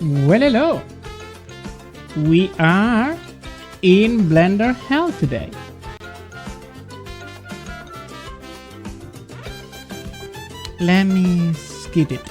Well, hello. We are in Blender Hell today. Let me skip it.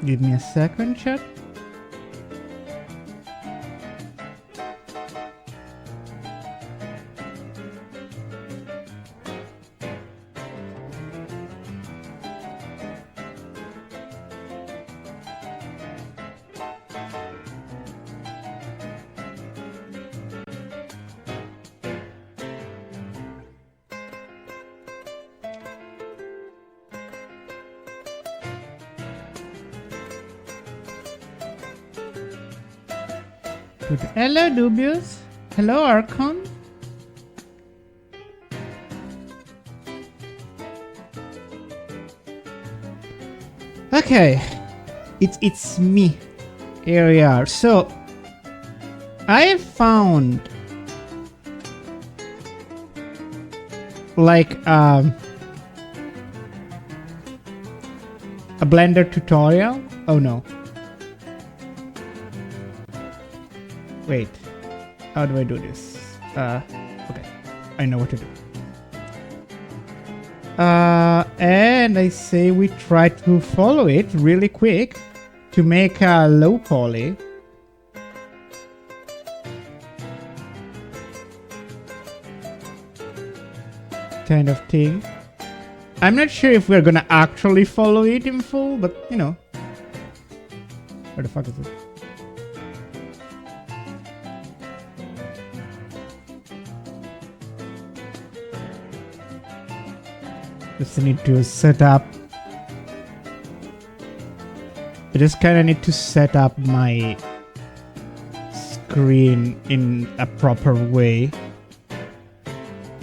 Give me a second, chat. Hello, Dubious. Hello, Archon. Okay, it's me. Here we are. So I found like a Blender tutorial. Oh no. Wait, how do I do this? Okay, I know what to do. And I say we try to follow it really quick to make a low poly. Kind of thing. I'm not sure if we're gonna actually follow it in full, but you know. Where the fuck is it? Just need to set up. I just kind of need to set up my screen in a proper way,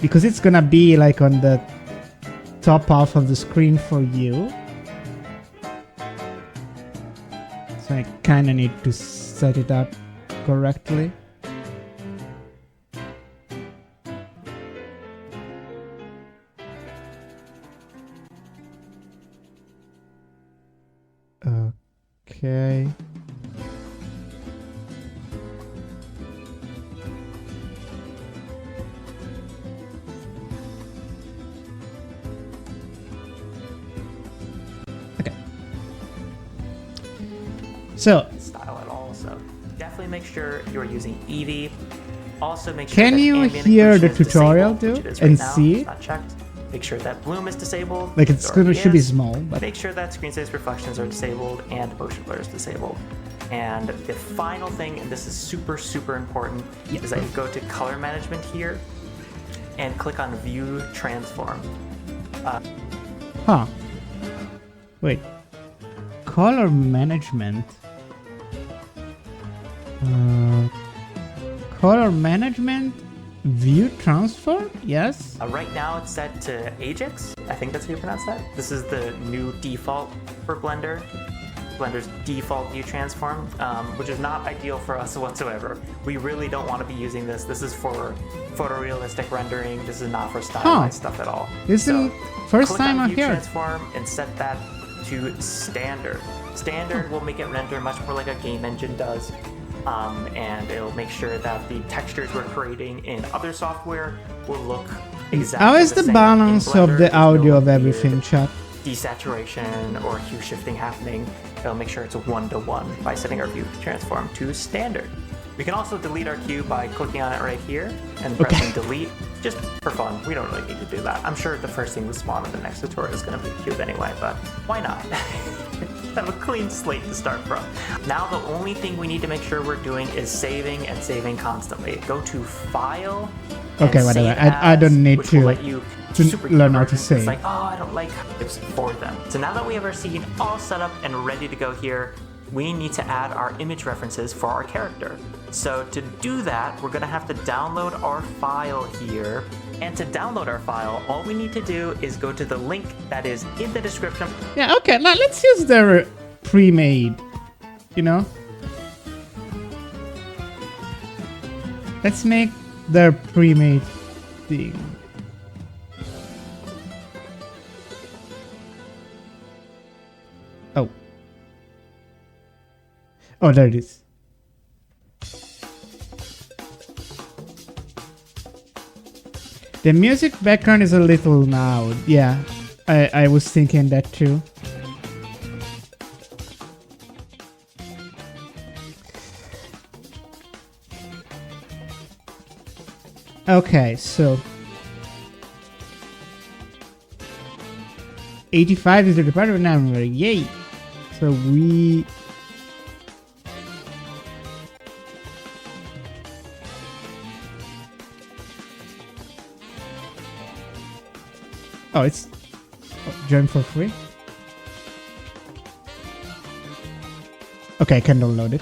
because it's gonna be like on the top half of the screen for you. So I kind of need to set it up correctly. Okay. Okay. So style at all, so definitely make sure you're using Eevee. Also make sure can that you ambient hear the occlusion is tutorial disabled, too which it is and right now. see It's it? not checked. Make sure that bloom is disabled. Like it's gonna should be small, but Make sure that screen space reflections are disabled and motion blur is disabled. And the final thing, and this is super important, is that you go to color management here and click on view transform. huh. Wait. Color management. Color management. View transform? Yes. Right now it's set to Ajax. I think that's how you pronounce that. This is the new default for Blender. Blender's default view transform, which is not ideal for us whatsoever. We really don't want to be using this. This is for photorealistic rendering. This is not for stylized stuff at all. This is first click time on I view hear. Transform and set that to standard. Standard will make it render much more like a game engine does. And it'll make sure that the textures we're creating in other software will look exactly How is the same. balance In of Blender, the there's no audio of weird everything, chat? desaturation or hue shifting happening. It'll make sure it's 1-to-1 by setting our view transform to standard. We can also delete our cube by clicking on it right here and Okay. pressing delete, just for fun. We don't really need to do that. I'm sure the first thing to spawn in the next tutorial is going to be a cube anyway, but why not? Have a clean slate to start from. Now the only thing we need to make sure we're doing is saving and saving constantly. Go to File. and Okay, whatever. Save I As, don't need which will to let you learn how to It's save. like, oh, I don't like it's for them. So now that we have our scene all set up and ready to go here, we need to add our image references for our character. So to do that, we're gonna have to download our file here. And to download our file, all we need to do is go to the link that is in the description. Yeah, okay, now let's use their pre-made, you know? Let's make their pre-made thing. Oh. Oh, there it is. The music background is a little loud. Yeah, I was thinking that too. Okay, so 85 is the department number. Yay! So we it's join for free. Okay, I can download it.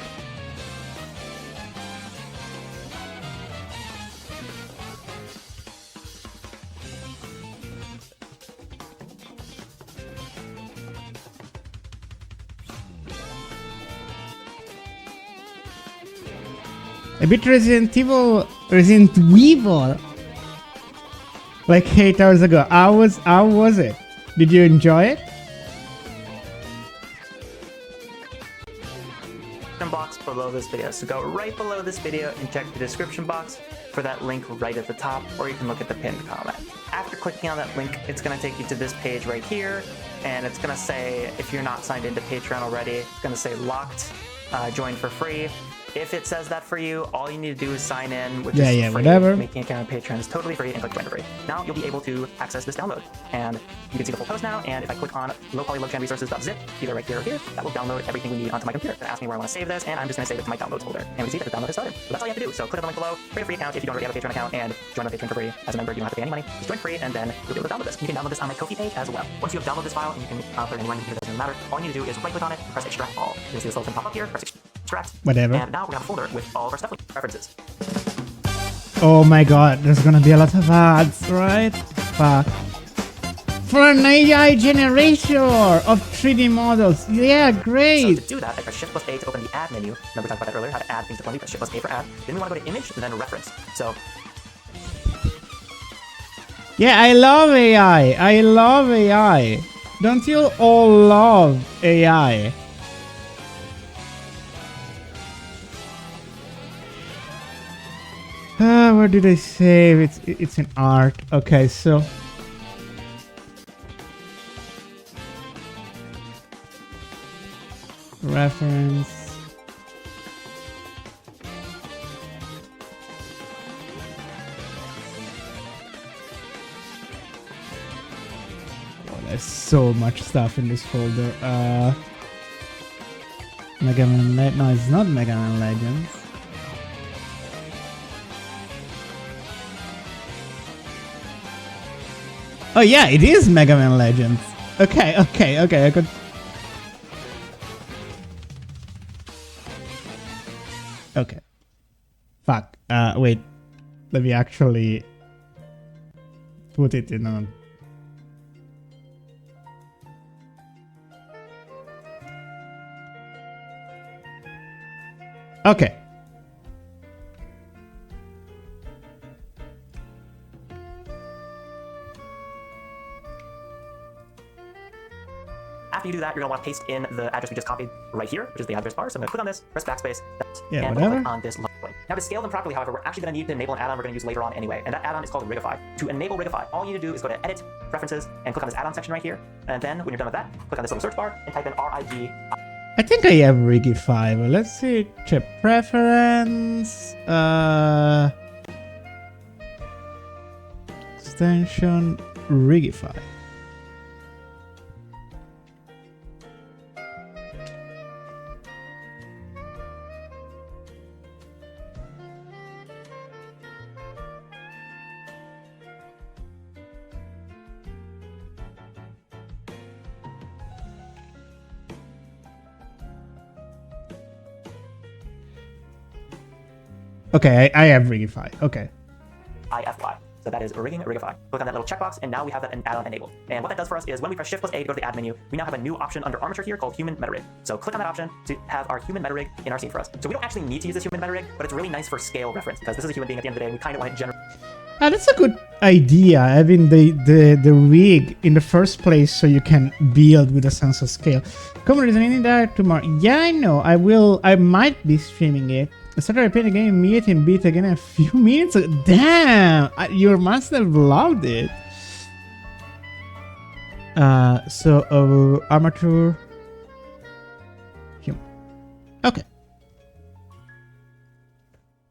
A bit Resident Evil. Like 8 hours ago. How was it? Did you enjoy it? Box below this video. So go right below this video and check the description box for that link right at the top, or you can look at the pinned comment. After clicking on that link, it's going to take you to this page right here, and it's going to say, if you're not signed into Patreon already, it's going to say locked, join for free. If it says that for you, all you need to do is sign in, which is free. Whatever. Making an account on Patreon is totally free, and click join for free. Now you'll be able to access this download, and you can see the full post now. And if I click on lowpolylow.resources.zip, either right here or here, that will download everything we need onto my computer. It's going to ask me where I want to save this, and I'm just going to save it to my downloads folder. And we can see that the download has started. So that's all you have to do. So click on the link below, create a free account if you don't already have a Patreon account, and join my Patreon for free. As a member, you don't have to pay any money. Just join free, and then you'll be able to download this. You can download this on my Ko-fi page as well. Once you have downloaded this file, and you can upload anywhere, it doesn't matter. All you need to do is right click on it, and press extract all. You'll see this little thing pop up here, press extract. Whatever. And now we have a folder with all of our stuff references. Oh my god, there's gonna be a lot of ads, right? Fuck. For an AI generator of 3D models. Yeah, So great. to do that, I press Shift plus A to open the add menu. Remember we talked about that earlier, how to add things to Blender. Press Shift plus A for add. Then we want to go to image and then reference. So Yeah, I love AI. I love AI. Don't you all love AI? Where did I save? It's in art. Okay, so reference. Oh, there's so much stuff in this folder. Mega Man no, it's not Mega Man Legends. Oh yeah, it is Mega Man Legends. Okay, I could. Okay. Fuck. Wait. Let me actually put it in on. Okay. after you do that, you're going to want to paste in the address we just copied right here, which is the address bar. So I'm going to click on this, press backspace, Yeah, and whatever. click on this line. Now to scale them properly, however, we're actually going to need to enable an add-on we're going to use later on anyway, and that add-on is called Rigify. To enable Rigify, all you need to do is go to Edit, Preferences, and click on this add-on section right here. And then when you're done with that, click on this little search bar and type in RIG. I think I have Rigify, but let's see. Check preference. Extension Rigify. Okay, I have Rigify. Okay. IFY. So that is rigging Rigify. Click on that little checkbox, and now we have that add-on enabled. And what that does for us is when we press Shift plus A to go to the add menu, we now have a new option under armature here called Human Meta Rig. So click on that option to have our Human Meta Rig in our scene for us. So we don't actually need to use this Human Meta Rig, but it's really nice for scale reference because this is a human being at the end of the day, and we kind of want it general. That's a good idea, having the rig in the first place so you can build with a sense of scale. Come on, reasoning that tomorrow. Yeah, I know. I might be streaming it. I started repeating the game immediately and beat again in a few minutes. Damn! You must have loved it. Armature. Human. Okay.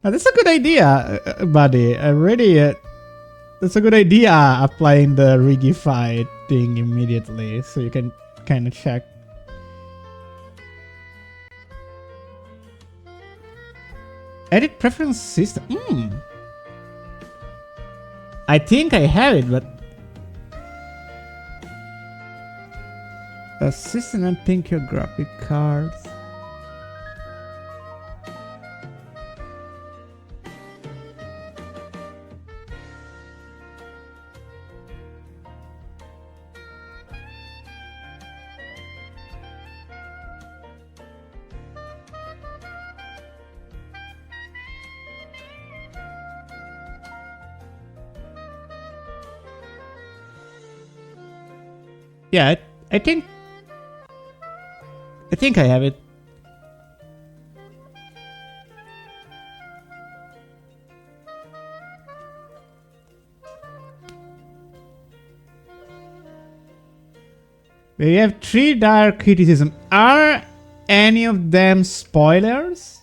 That's a good idea, buddy. That's a good idea, applying the Rigify thing immediately, so you can kind of check. Edit preference system. I think I have it, but assistant and pink your graphic cards. Yeah, I think I have it. We have 3 dire criticism. Are any of them spoilers?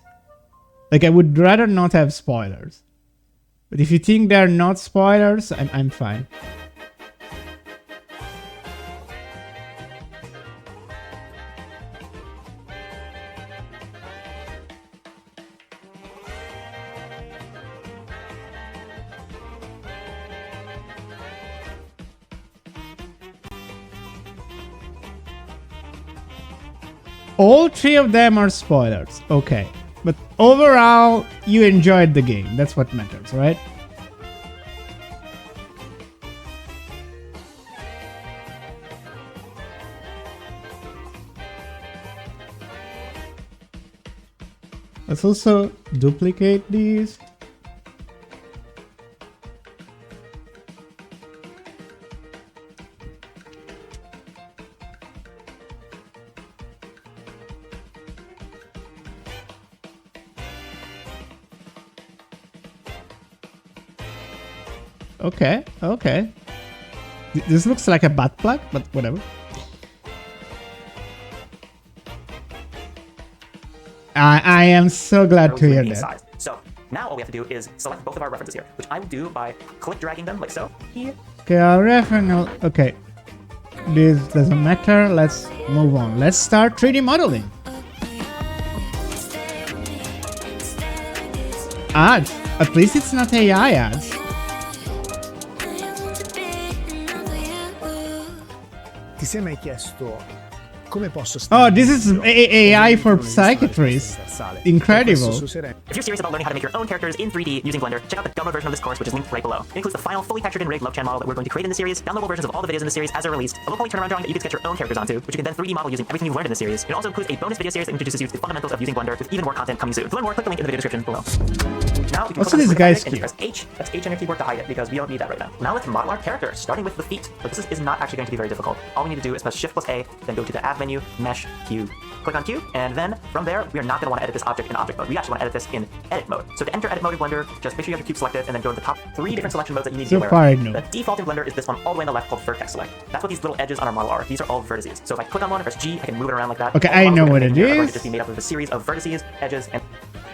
Like, I would rather not have spoilers. But if you think they're not spoilers, I'm fine. All 3 of them are spoilers. Okay. But overall, you enjoyed the game. That's what matters, right? Let's also duplicate these. Okay, okay. This looks like a butt plug, but whatever. I am so glad to hear that. Size. So now all we have to do is select both of our references here, which I will do by click dragging them like so. Here. Okay, our reference. Okay, this doesn't matter. Let's move on. Let's start 3D modeling. Ads. At least it's not AI ads. Ti sei mai chiesto come posso Oh, this is AI for psychiatrists. Incredible. If you're serious about learning how to make your own characters in 3D using Blender, check out the download version of this course, which is linked right below. It includes the final fully textured and rigged Love Chan model that we're going to create in the series, downloadable versions of all the videos in the series as they're released, a low quality turnaround drawing that you can sketch your own characters onto, which you can then 3D model using everything you've learned in the series. It also includes a bonus video series that introduces you to the fundamentals of using Blender, with even more content coming soon. To learn more, click the link in the video description below. Now we can Also, click on this the guy's and cute. press H. That's H on your keyboard to hide it because we don't need that right now. Now let's model our character, starting with the feet. So this is not actually going to be very difficult. All we need to do is press Shift plus A, then go to the Add menu, Mesh, Cube. Click on Cube, and then from there, we are not going to want to edit this object in object mode. We actually want to edit this in edit mode. So to enter edit mode in Blender, just make sure you have your cube selected, and then go to the top 3 different selection modes that you need to be So aware far, I of. know. The default in Blender is this one all the way on the left called Vertex Select. That's what these little edges on our model are. These are all vertices. So if I click on one and press G, I can move it around like that. Okay, All I models know we're what gonna it make here are going is. to just be made up of a series of vertices, edges, and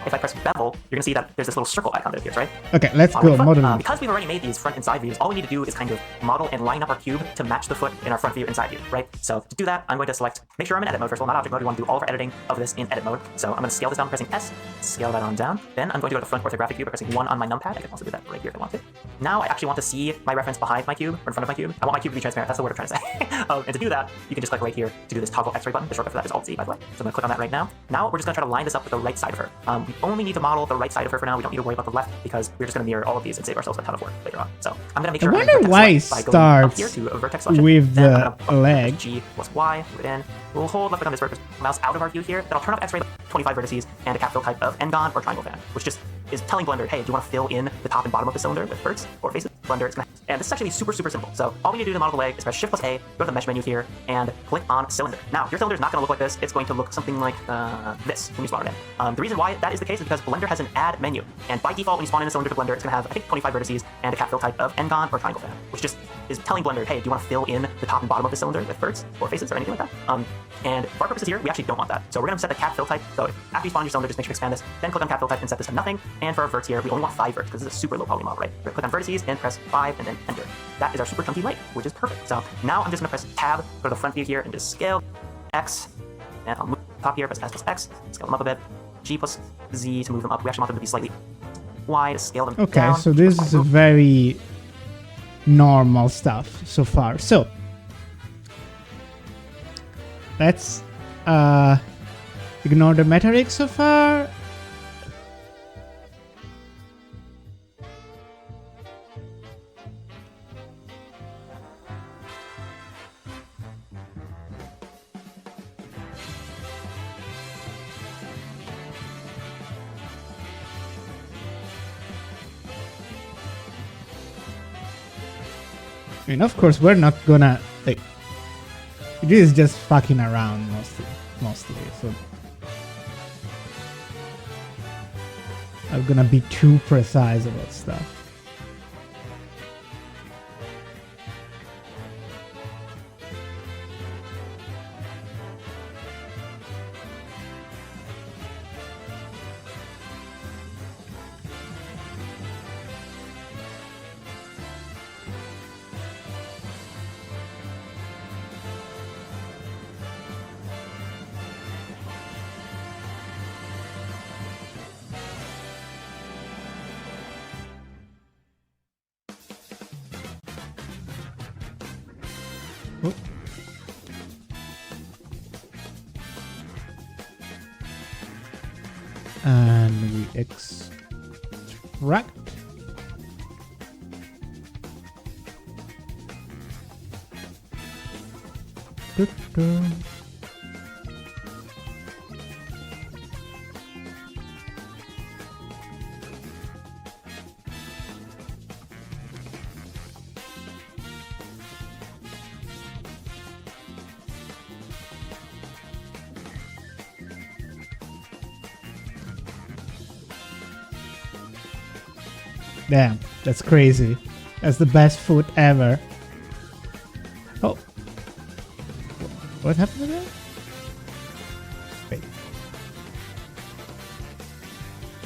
if I press bevel, you're going to see that there's this little circle icon that appears, right? Okay, let's On go. the foot. Model. Because we've already made these front and side views, all we need to do is kind of model and line up our cube to match the foot in our front view and side view, right? So to do that, I'm going to select, make sure I'm in edit mode first of all, not object mode. We want to do all of our editing of this in edit mode. So I'm going to scale this down by pressing S, scale that on down. Then I'm going to go to front orthographic view by pressing 1 on my numpad. I can also do that right here if I want to. Now I actually want to see my reference behind my cube, or in front of my cube. I want my cube to be transparent. That's the word I'm trying to say. And to do that, you can just click right here to do this toggle X-ray button. The shortcut for that is Alt-Z, by the way. So I'm going to click on that right now. Now we're just going to try to line this up with the right side of her. We only need to model the right side of her for now. We don't need to worry about the left because we're just going to mirror all of these and save ourselves a ton of work later on. So I'm going to make sure I wonder why it by going up here starts to a vertex selection. with Then I'm the gonna press leg. G plus Y, move it in. We'll hold left click on this vertex mouse out of our view here. Then I'll turn off X-ray 25 vertices and a cap fill type of n-gon or triangle fan, which just is telling Blender, hey, do you want to fill in the top and bottom of the cylinder with verts or faces? Blender is gonna, and this is actually super simple. So all we need to do to model the leg is press Shift plus A, go to the mesh menu here, and click on cylinder. Now your cylinder is not going to look like this. It's going to look something like this when you spawn it in. The reason why that is the case is because Blender has an add menu, and by default when you spawn in a cylinder to Blender, it's going to have I think 25 vertices and a cap fill type of n-gon or triangle fan, which just is telling Blender, hey, do you want to fill in the top and bottom of the cylinder with verts or faces or anything like that? And for our purposes here, we actually don't want that. So we're going to set the cap fill type. So after you spawn your cylinder, just make sure to expand this, then click on cap fill type and set this to nothing. And for our verts here, we only want 5 verts because this is a super low poly model, right? We're going to click on vertices and press 5 and then enter. That is our super chunky leg, which is perfect. So now I'm just going to press tab, go to the front view here and just scale X, and I'll move top here, press S plus X, scale them up a bit, G plus Z to move them up. We actually want them to be slightly Y to scale them Okay, down. so this is a very normal stuff so far. So let's ignore the meta rig so far. I mean, of course, we're not gonna like. This is just fucking around mostly. So I'm gonna be too precise about stuff. Oh. And we extract. Du-du. Damn, that's crazy. That's the best foot ever. Oh. What happened to that? Wait.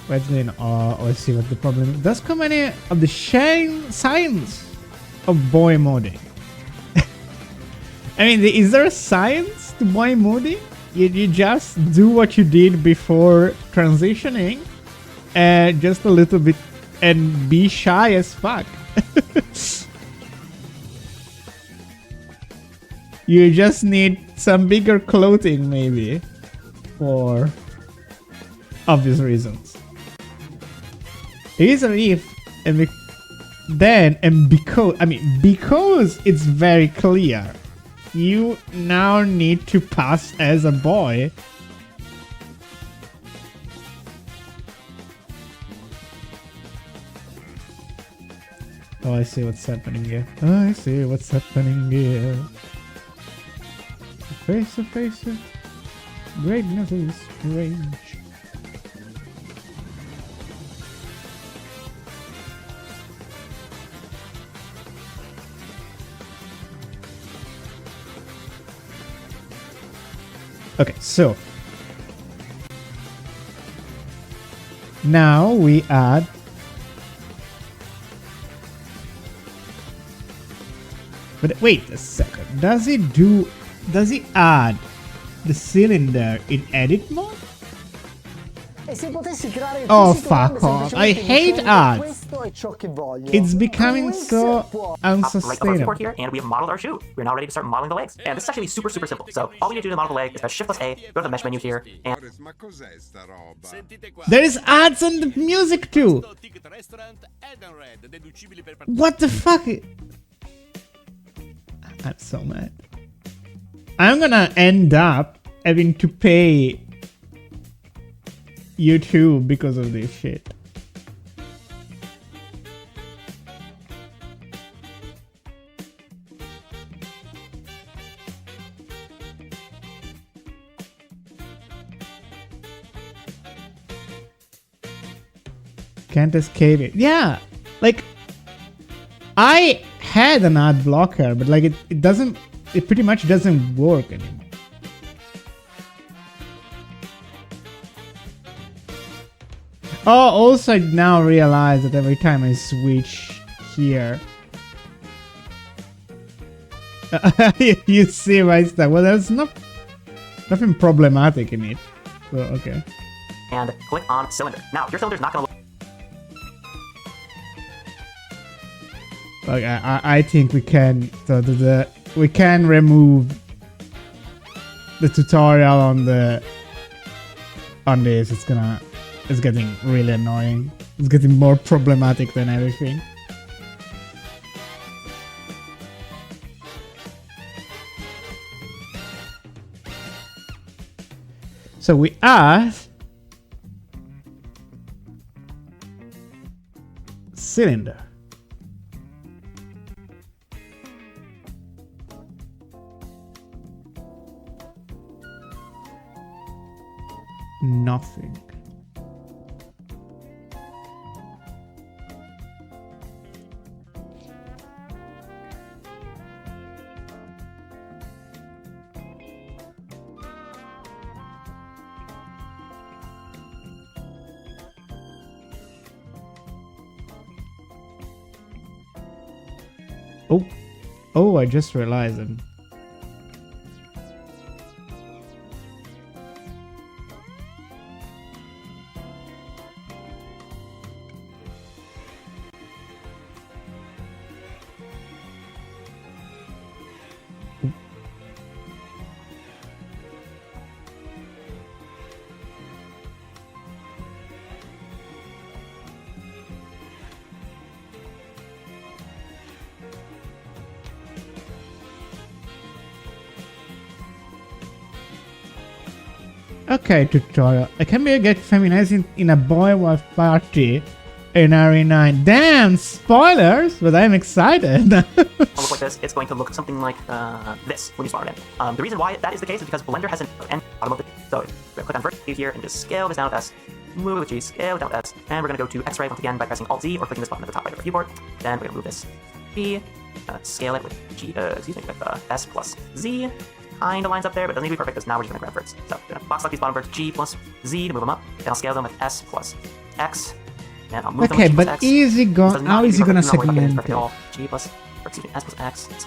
Let's then let's see what the problem is. Does come any of the science of boy modding? I mean, is there a science to boy modding? You just do what you did before transitioning, and just a little bit, and be shy as fuck. You just need some bigger clothing, maybe, for obvious reasons. It is an if, and because it's very clear, you now need to pass as a boy. Oh, I see what's happening here. Oh, I see what's happening here. Face to face. Greatness is strange. Okay, so now we add but wait a second, does he add the cylinder in edit mode? E se potessi creare il Oh, tuo sito web fuck off. I semplicemente hate dicendo ads. questo è ciò che voglio. It's becoming Con Wix so può- Right of our unsustainable. report here, and we have modeled our shoe. We're now ready to start modeling the legs. And this is actually super, super simple. So all we need to do to model the leg is press Shift plus A, go to the mesh menu here, and Ma cos'è sta roba? There is ads on the music too. What the fuck? I'm so mad. I'm gonna end up having to pay YouTube because of this shit. Can't escape it. Yeah, like I had an ad blocker, but like it pretty much doesn't work anymore. Oh, also I now realize that every time I switch here, you see my stuff. Well, there's nothing problematic in it. So okay. and click on cylinder. Now, your cylinder's not going to look Like I think we can we can remove the tutorial on this. It's getting really annoying. It's getting more problematic than everything. So we add cylinder. Nothing. Oh, I just realized it. Okay, tutorial. I can be get feminizing in a boy wife party in RE9. Damn, spoilers, but I'm excited. look like this. It's going to look something like this when you spawn it in. The reason why that is the case is because Blender has an end bottom of it. So we're going to click on vertex here and just scale this down with S. Move it with G, scale it down with S. And we're going to go to X-ray once again by pressing Alt-Z or clicking this button at the top right of the keyboard. Then we're going to move this B, scale it with G, with S plus Z. Kinda lines up there, but doesn't need to be perfect because now we're just gonna grab verts. So we're gonna box select these bottom verts, G plus Z to move them up. Then I'll scale them with S plus X. And I'll move them with G plus X. Easy going. How is he gonna segment it? G plus, or excuse me, S plus X. X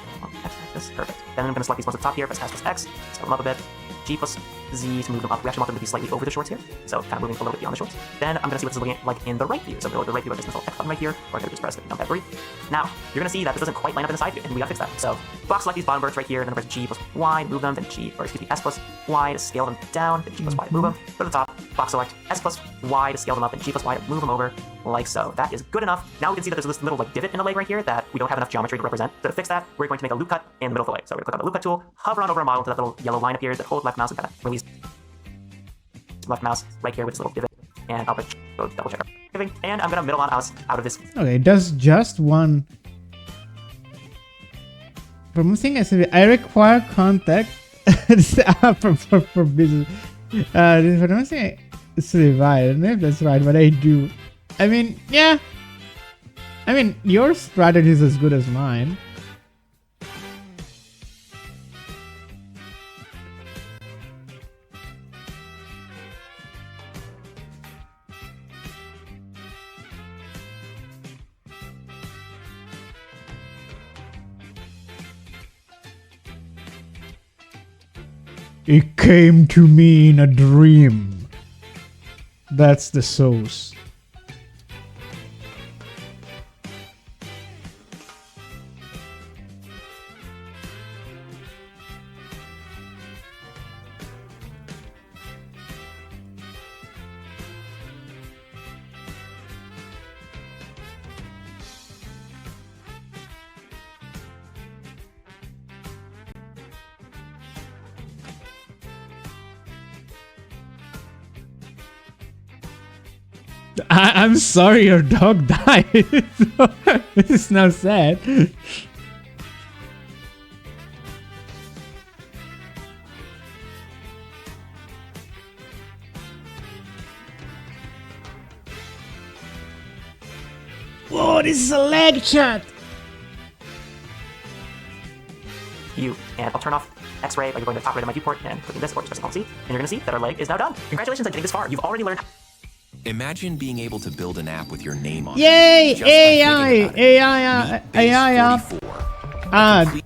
axis, perfect. Then I'm gonna select these ones at the top here, press S plus X, scale them up a bit. G plus Z to move them up. We actually want them to be slightly over the shorts here, so kind of moving a little bit beyond the shorts. Then I'm gonna see what this is looking like in the right view. So the right view, I just this little X button right here, or I could just press the numpad 3. Now you're gonna see that this doesn't quite line up in the side view, and we gotta fix that. So box select these bottom verts right here, and then press G plus Y to move them, then S plus Y to scale them down, then G plus Y to move them. Go to the top, box select S plus Y to scale them up, and G plus Y to move them over, like so. That is good enough. Now we can see that there's this little like divot in the leg right here that we don't have enough geometry to represent. So to fix that, we're going to make a loop cut in the middle of the leg. So we're gonna click on the loop cut tool, hover on over a model until that little yellow line appears, then hold left mouse and kind of release left mouse right here with this little divot, and I'll go double check everything, and I'm gonna middle on us out of this. Okay, it does just one Promoting SUV. I require contact for business. Pronouncing SUV. I don't know if that's right, but I do. I mean, yeah. I mean, your strategy is as good as mine. It came to me in a dream. That's the sauce. I'm sorry your dog died. This is now sad. Whoa, this is a leg chat. And I'll turn off X-ray by going to the top right of my viewport and clicking this or just pressing Alt-C, and you're going to see that our leg is now done. Congratulations on getting this far. You've already learned. Imagine being able to build an app with your name on Yay! it. just by thinking AI! about it. AI! Meet Base AI! 44.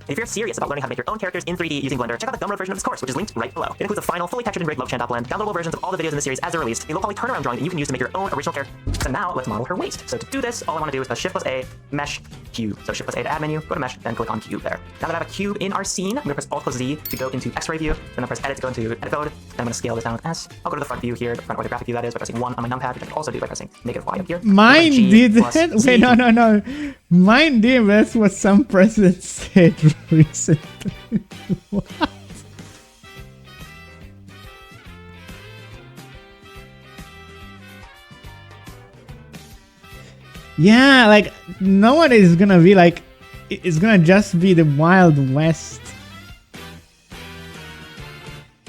If you're serious about learning how to make your own characters in 3D using Blender, check out the Gumroad version of this course, which is linked right below. It includes a final, fully textured and rigged Love Chan blend, downloadable versions of all the videos in the series as they're released, a low-poly turnaround drawing that you can use to make your own original character. So now let's model her waist. So to do this, all I want to do is press Shift plus A, Mesh, Cube. So Shift plus A to add menu, go to Mesh, then click on Cube there. Now that I have a cube in our scene, I'm going to press Alt plus Z to go into X-ray view, then I'll press Edit to go into Edit mode, then I'm going to scale this down with S. I'll go to the front view here, the front orthographic view that is, by pressing 1 on my numpad, which I can also do by pressing -Y up here. Mine G did plus it. Z. Wait, no. Mine did. That's what some president said recently. What? Yeah, like nowadays is gonna be like it's gonna just be the Wild West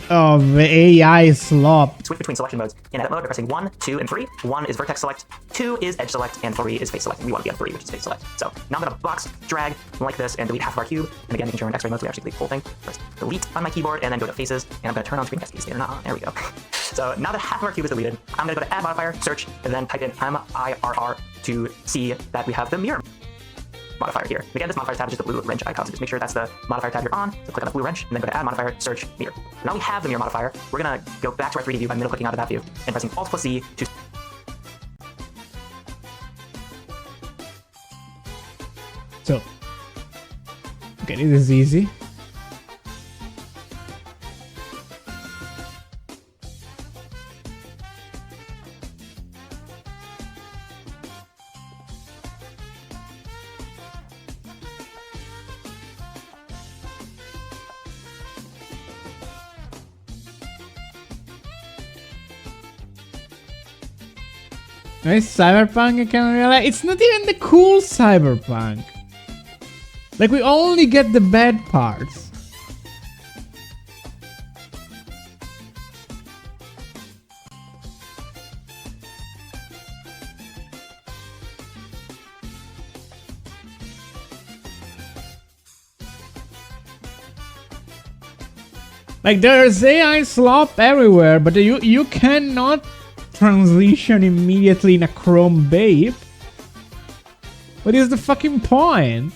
of AI slop. Switch between selection modes in edit mode by pressing 1, 2, and 3. 1 is vertex select, 2 is edge select, and 3 is face select. We want to be on 3, which is face select. So now I'm going to box, drag, like this, and delete half of our cube. And again, making sure we're in X-ray mode, so we actually delete the whole thing. Press delete on my keyboard, and then go to faces, and I'm going to turn on screen caps. They're not on. There we go. So now that half of our cube is deleted, I'm going to go to add modifier, search, and then type in MIRR to see that we have the mirror modifier here. Again, this modifier tab is just the blue wrench icon, so just make sure that's the modifier tab you're on. So click on the blue wrench, and then go to add modifier, search, mirror. Now we have the mirror modifier. We're gonna go back to our 3D view by middle clicking out of that view and pressing Alt plus Z to. So, okay, this is easy. Nice cyberpunk, I can realize. It's not even the cool cyberpunk. Like, we only get the bad parts. Like, there's AI slop everywhere, but you cannot transition immediately in a Chrome babe. What is the fucking point?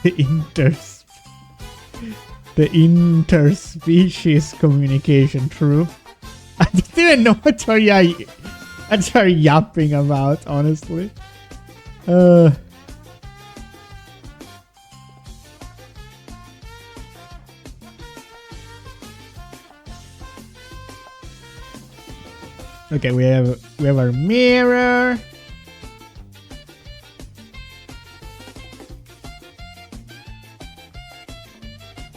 The interspecies communication, true. I don't even know what you're yapping about, honestly. Okay, we have our mirror.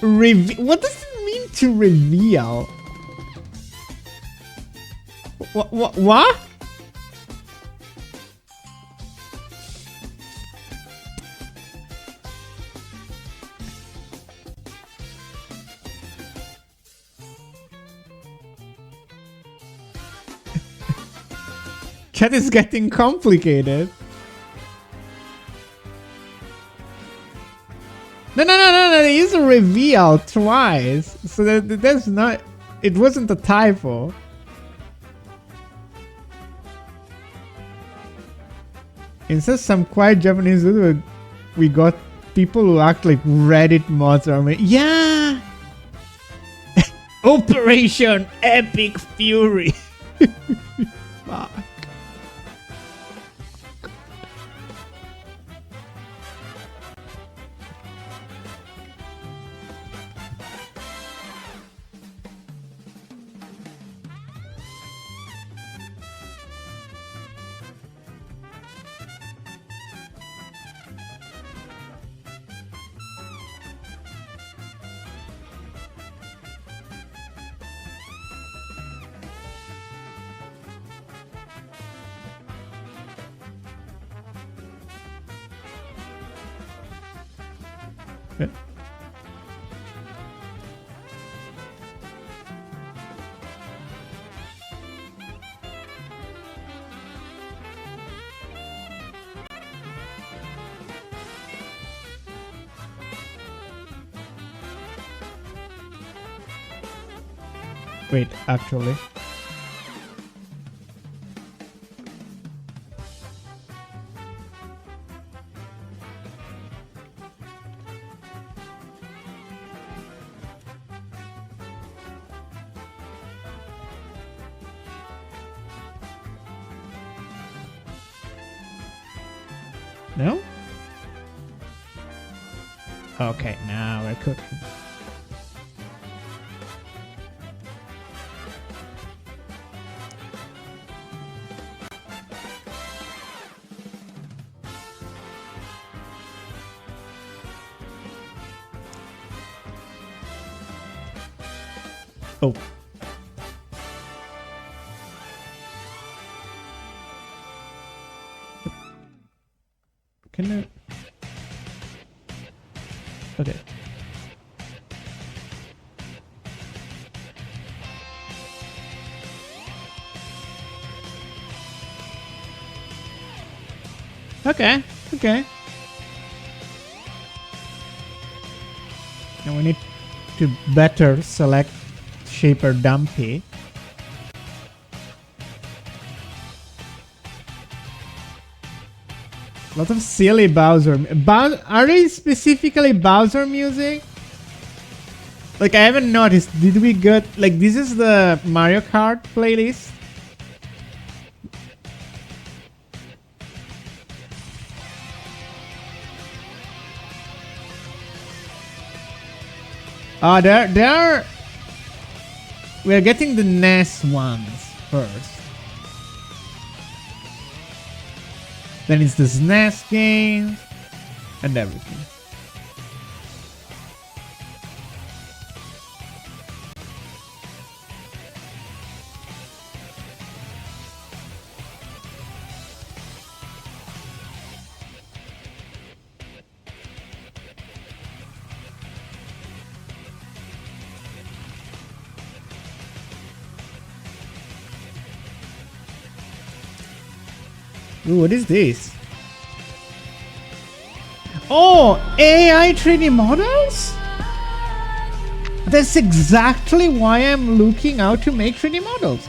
What does it mean to reveal? What? Chat is getting complicated. No, it is a reveal twice. So that's not... It wasn't a typo. Instead, some quiet Japanese dude, we got people who act like Reddit mods are made. Yeah! Operation Epic Fury. Fuck. Yeah. Wait, actually. No? Okay, now we're cooking. Oh. Can I... Okay. Okay. Now we need to better select Shaper Dumpy. A lot of silly Bowser. Are they specifically Bowser music? Like, I haven't noticed. Did we get... Like, this is the Mario Kart playlist? There... We're getting the NES ones first. Then it's the SNES games and everything. Ooh, what is this? Oh, AI 3D models? That's exactly why I'm looking out to make 3D models.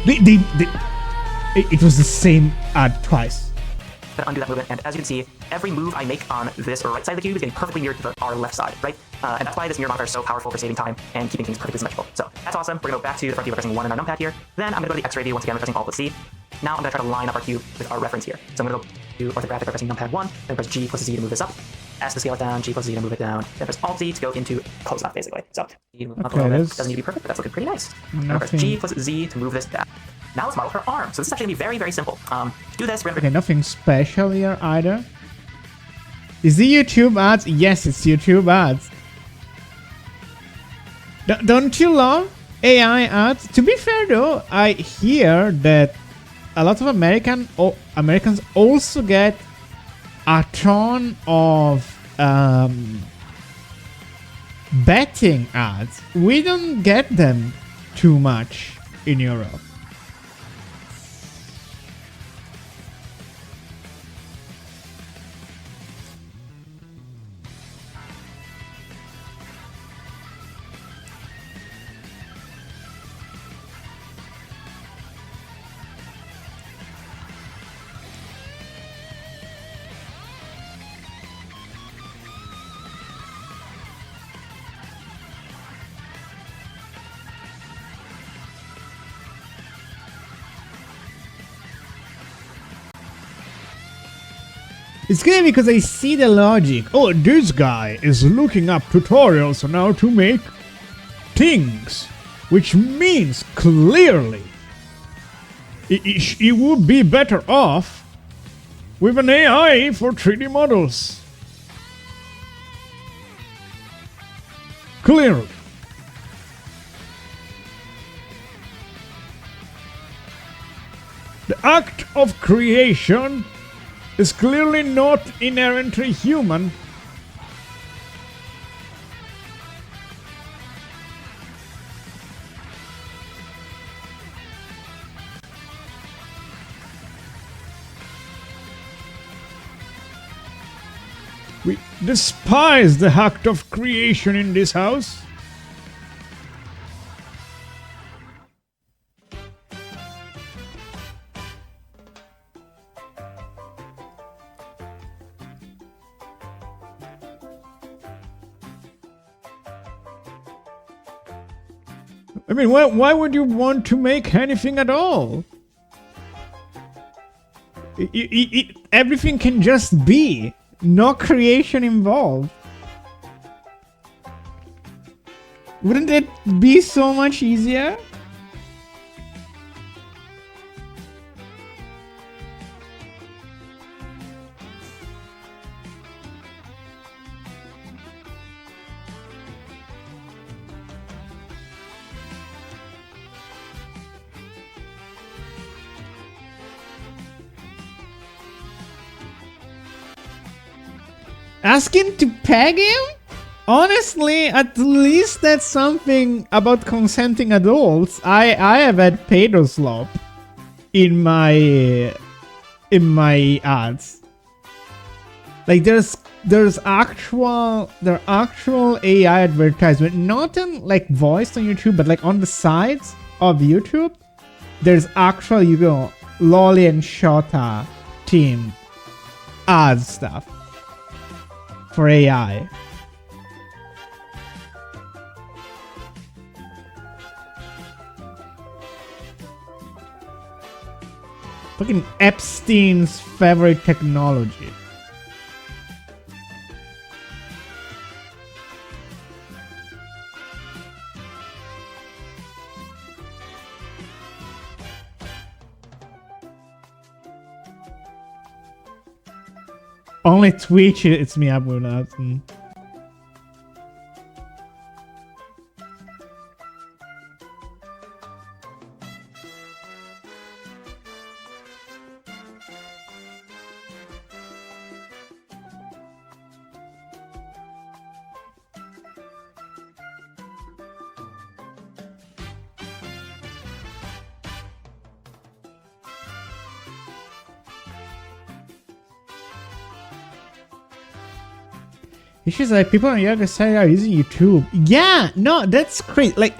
It was the same ad twice. Undo that movement, and as you can see, every move I make on this right side of the cube is getting perfectly mirrored to our left side, right? And that's why this mirror modifier is so powerful for saving time and keeping things perfectly symmetrical. So that's awesome. We're gonna go back to the front view by pressing 1 on our numpad here. Then I'm gonna go to the X-ray view once again by pressing Alt+C. Now I'm gonna try to line up our cube with our reference here. So I'm gonna go to orthographic by pressing numpad 1, then press G plus Z to move this up. S to scale it down, G plus Z to move it down, then press Alt-Z to go into close up, basically. So you move up a little bit. Doesn't need to be perfect, but that's looking pretty nice. I'm gonna press G plus Z to move this down. Now let's model her arm. So this is actually gonna be very, very simple. To do this, we're gonna... Okay, nothing special here either. Is it YouTube ads? Yes, it's YouTube ads. Don't you love AI ads? To be fair though, I hear that a lot of Americans also get a ton of betting ads. We don't get them too much in Europe. It's good because I see the logic. Oh, this guy is looking up tutorials on how to make things, which means clearly it would be better off with an AI for 3D models. Clearly. The act of creation is clearly not inherently human. We despise the act of creation in this house. I mean, why would you want to make anything at all? Everything can just be. No creation involved. Wouldn't it be so much easier? Asking to peg him? Honestly, at least that's something about consenting adults. I have had pedo slop in my ads. Like there's actual AI advertisement, not on like voiced on YouTube, but like on the sides of YouTube. There's actual Lolly and Shota team ad stuff for AI. Fucking Epstein's favorite technology. Only Twitch, it's me, Abunat. It's just like people on the other side are using YouTube. Yeah, no, that's crazy. Like,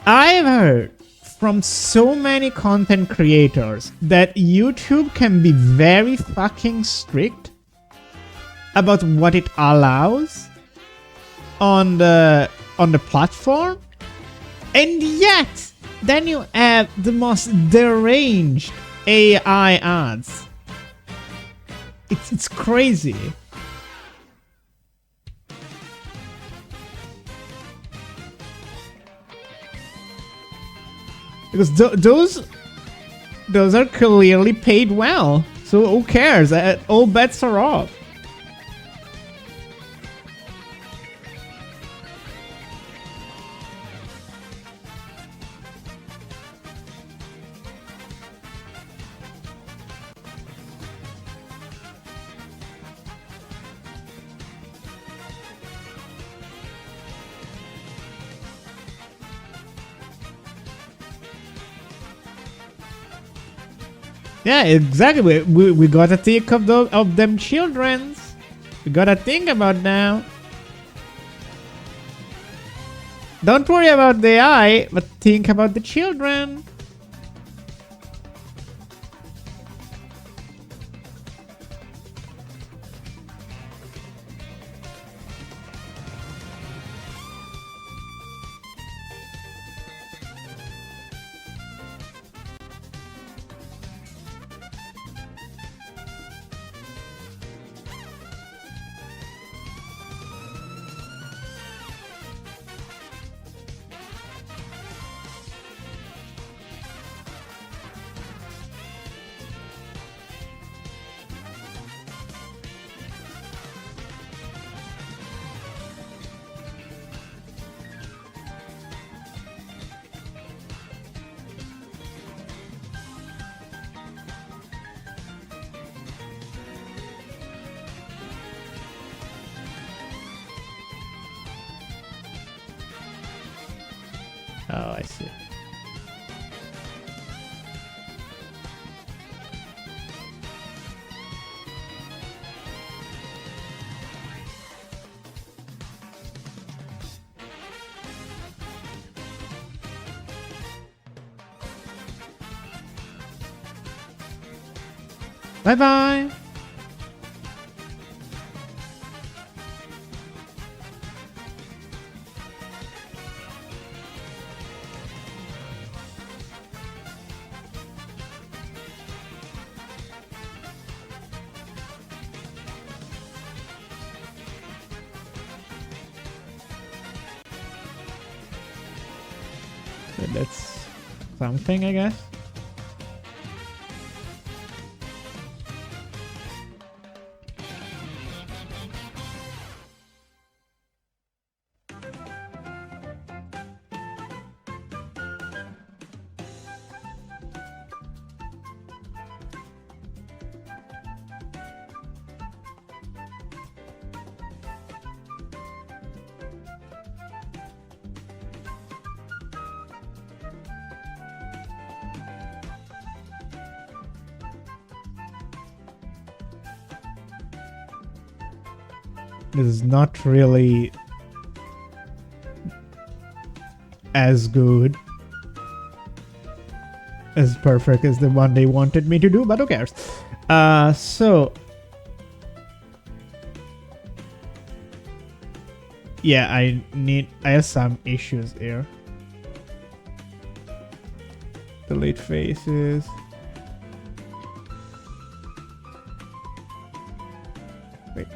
I've heard from so many content creators that YouTube can be very fucking strict about what it allows on the platform, and yet then you have the most deranged AI ads. It's crazy. Because those are clearly paid well, so who cares? All bets are off. Yeah, exactly. We gotta think of them childrens. We gotta think about now. Don't worry about the AI, but think about the children. Oh, I see. Bye-bye. So that's something, I guess. This is not really as good, as perfect as the one they wanted me to do, but who cares? So yeah, I have some issues here. Delete faces. Wait.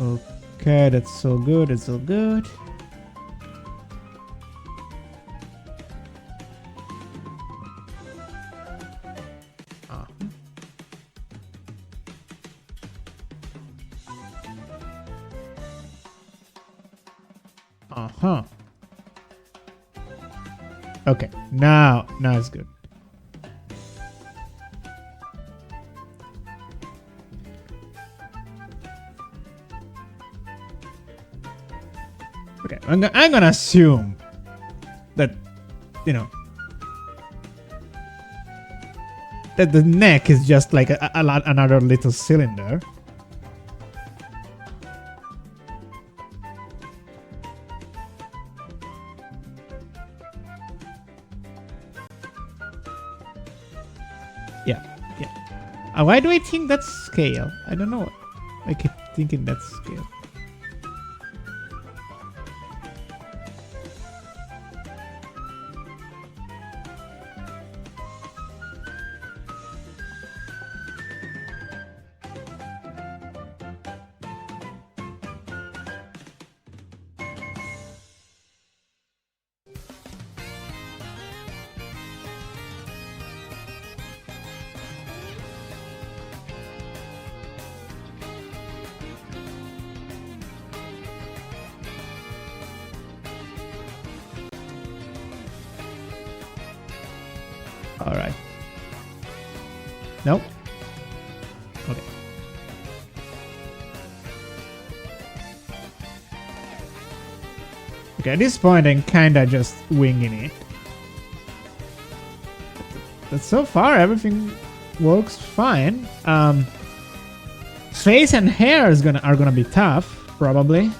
Okay, that's so good. It's so good. Uh-huh. Okay, now it's good. Okay, I'm gonna assume that, you know, that the neck is just like another little cylinder. Yeah. Why do I think that's scale? I don't know. I keep thinking that's scale. All right. Nope. Okay. Okay, at this point I'm kinda just winging it. But so far, everything works fine. Face and hair are gonna be tough, probably.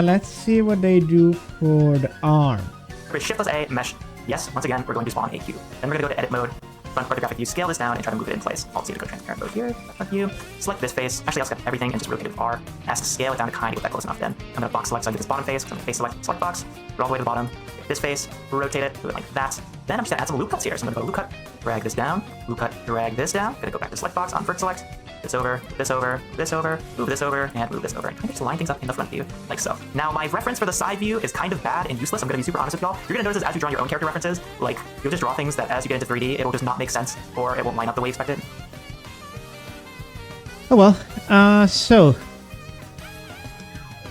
Let's see what they do for the arm. Press Shift plus A, mesh. Yes, once again, we're going to spawn a cube. Then we're going to go to edit mode, front orthographic view, scale this down, and try to move it in place. Alt C to go transparent mode here, front view, select this face. Actually, I'll select everything and just rotate it with R. Ask to scale it down to kind of get that close enough then. I'm going to box select so I get this bottom face, so I'm going to face select box, go all the way to the bottom, this face, rotate it, do it like that. Then I'm just going to add some loop cuts here. So I'm going to go loop cut, drag this down, loop cut, drag this down. Going to go back to select box, on first select, this over, this over, this over, move this over, and move this over. And kind of just line things up in the front view, like so. Now, my reference for the side view is kind of bad and useless. I'm going to be super honest with y'all. You're going to notice as you draw your own character references, like, you'll just draw things that as you get into 3D, it'll just not make sense, or it won't line up the way you expect it. Oh well. So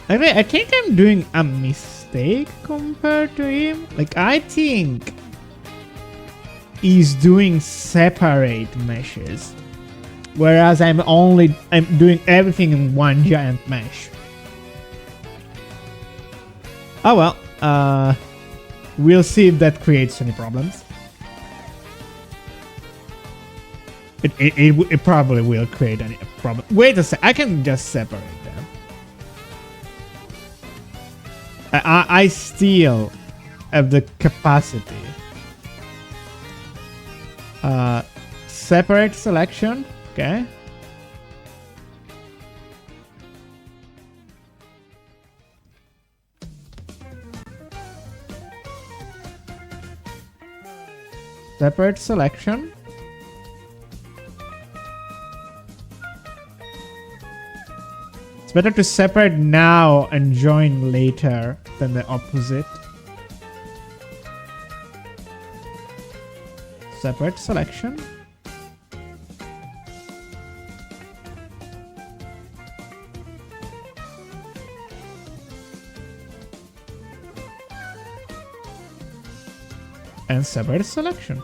I think I'm doing a mistake compared to him. Like, I think he's doing separate meshes, whereas I'm doing everything in one giant mesh. Oh well. We'll see if that creates any problems. It probably will create any problem. Wait a sec, I can just separate them. I still have the capacity. Separate selection, okay. Separate selection. It's better to separate now and join later than the opposite. Separate selection. And separate selection.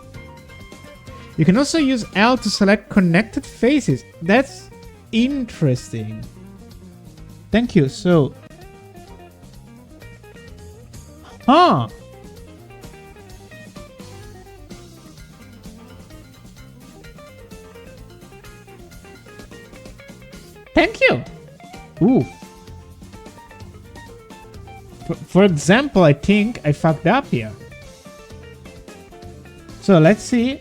You can also use L to select connected faces. That's interesting. Thank you. So, huh? Thank you. Ooh. For example, I think I fucked up here. So let's see.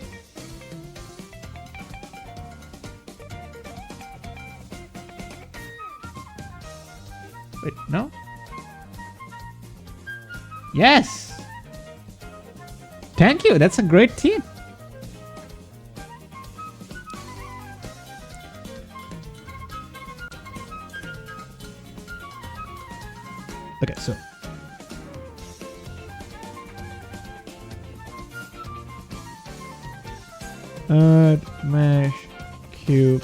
Wait, no? Yes! Thank you, that's a great tip. Okay, so mesh cube.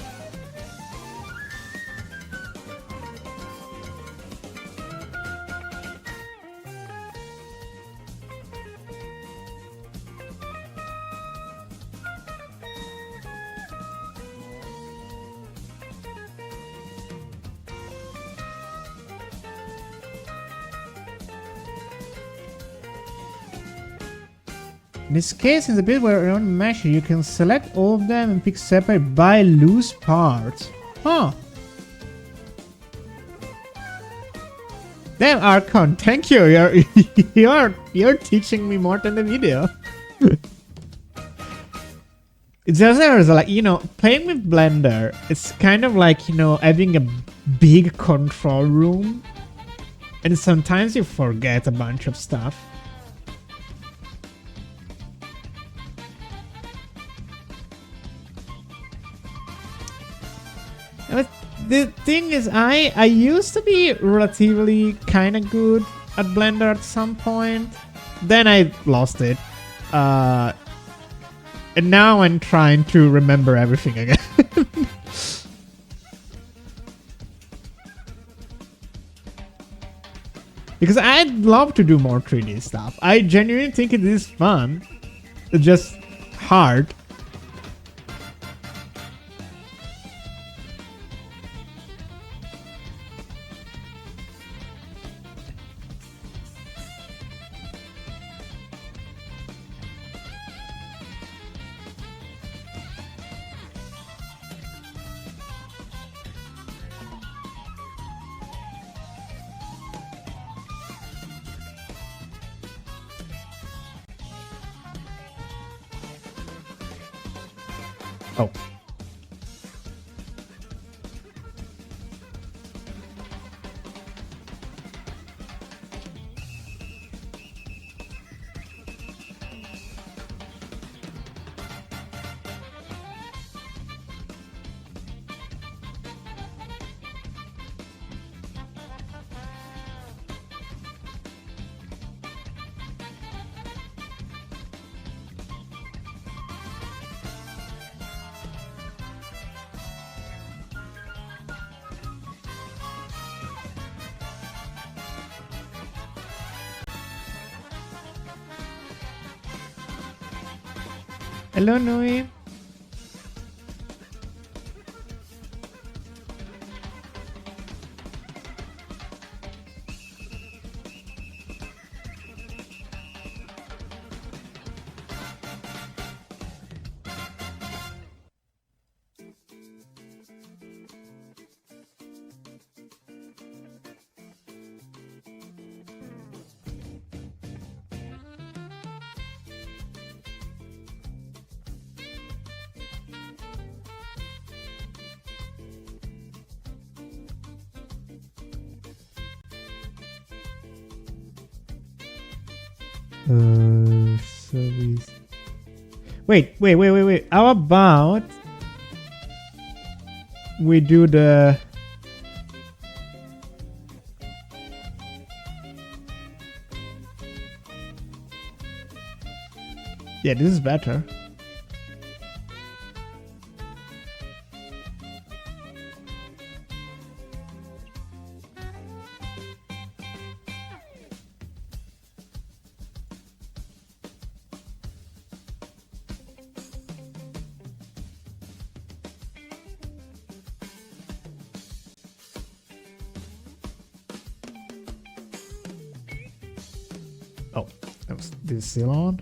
In this case, in the bit where you're on mesh, you can select all of them and pick separate by loose parts. Huh. Damn, Archon, thank you. You're teaching me more than the video. It's just there's like, you know, playing with Blender, it's kind of like, you know, having a big control room, and sometimes you forget a bunch of stuff. But the thing is, I used to be relatively kind of good at Blender at some point. Then I lost it. And now I'm trying to remember everything again. Because I'd love to do more 3D stuff. I genuinely think it is fun. It's just hard. Oh. Hello, Nui. Service. Wait. How about we do the this is better. Oh, that was this still on?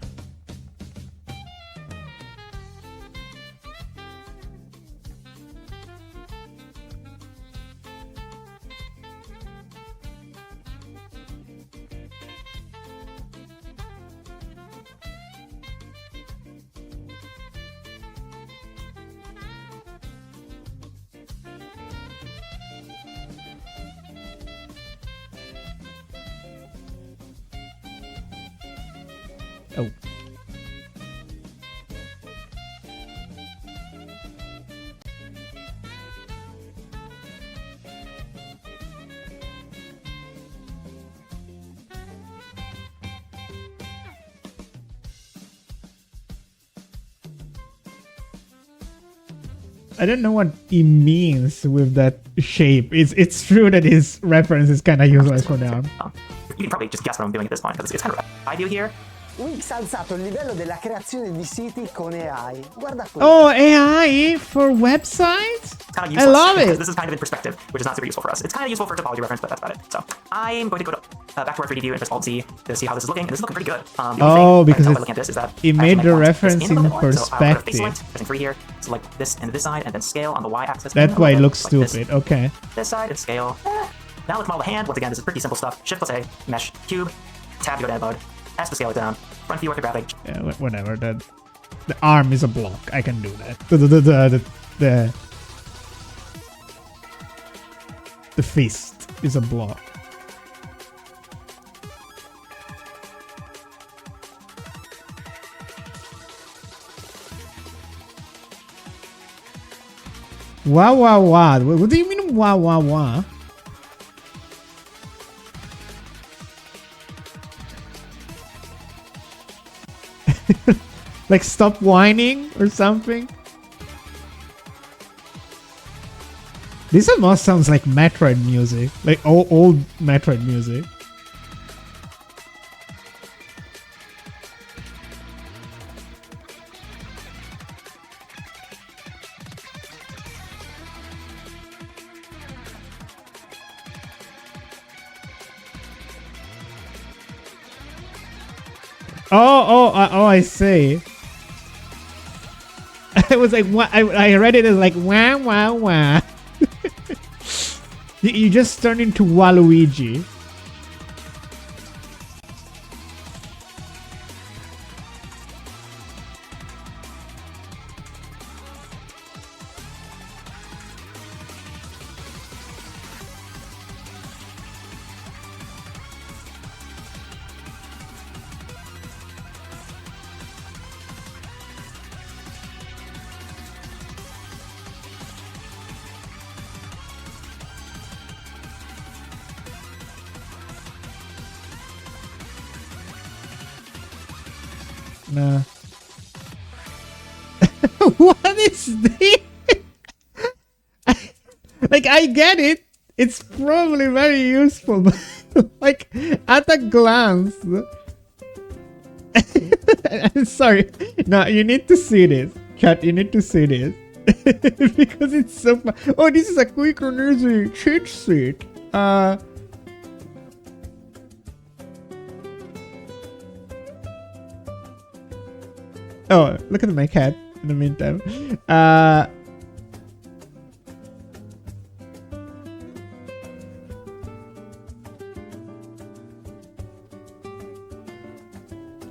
Oh. I don't know what he means with that shape. It's true that his reference is kind of useless for now. You can probably just guess what I'm doing at this point because it's kind of I do here. Wix ha alzato il livello della creazione di siti con AI. Guarda qui. Oh, AI for websites? Kind of I useless love because it. this is kind of in perspective, which is not super useful for us. It's kind of useful for topology reference, but that's about it. So I'm going to go back to our 3D view and press Alt Z to see how this is looking. And this is looking pretty good. The only Oh, thing because I can tell it- by looking at this is that it I made actually the might want this reference in a in little bit more. So I'll go to face perspective. select, pressing 3 here, select this and this side, and then scale on the Y-axis. That's why it looks like this. stupid. Okay. This side and scale. Now let's model the hand. Once again, this is pretty simple stuff. Shift plus A, mesh, cube, tab to go to edit mode, S to scale it down, front view orthographic. Yeah, whatever. The arm is a block. I can do that. The fist is a block. Wow, wow, wow. What do you mean, wow, wow, wow? Like, stop whining or something? This almost sounds like Metroid music. Like old Metroid music. Oh, I see. I was like, what? I read it as like, wah, wah, wah. You just turned into Waluigi. No. What is this? Like, I get it. It's probably very useful, but like at a glance. I'm sorry. No, you need to see this. Chat, you need to see this. Because it's so fun. Oh, this is a quick and easy cheat sheet. Oh, look at my cat in the meantime.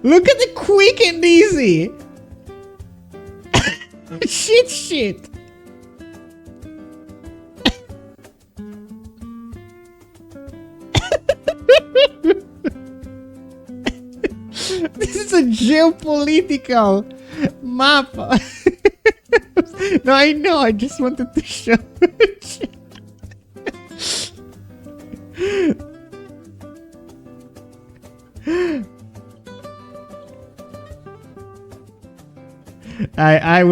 Look at the quick and easy. Shit. This is a geopolitical map. No, I know. I just wanted to show it. I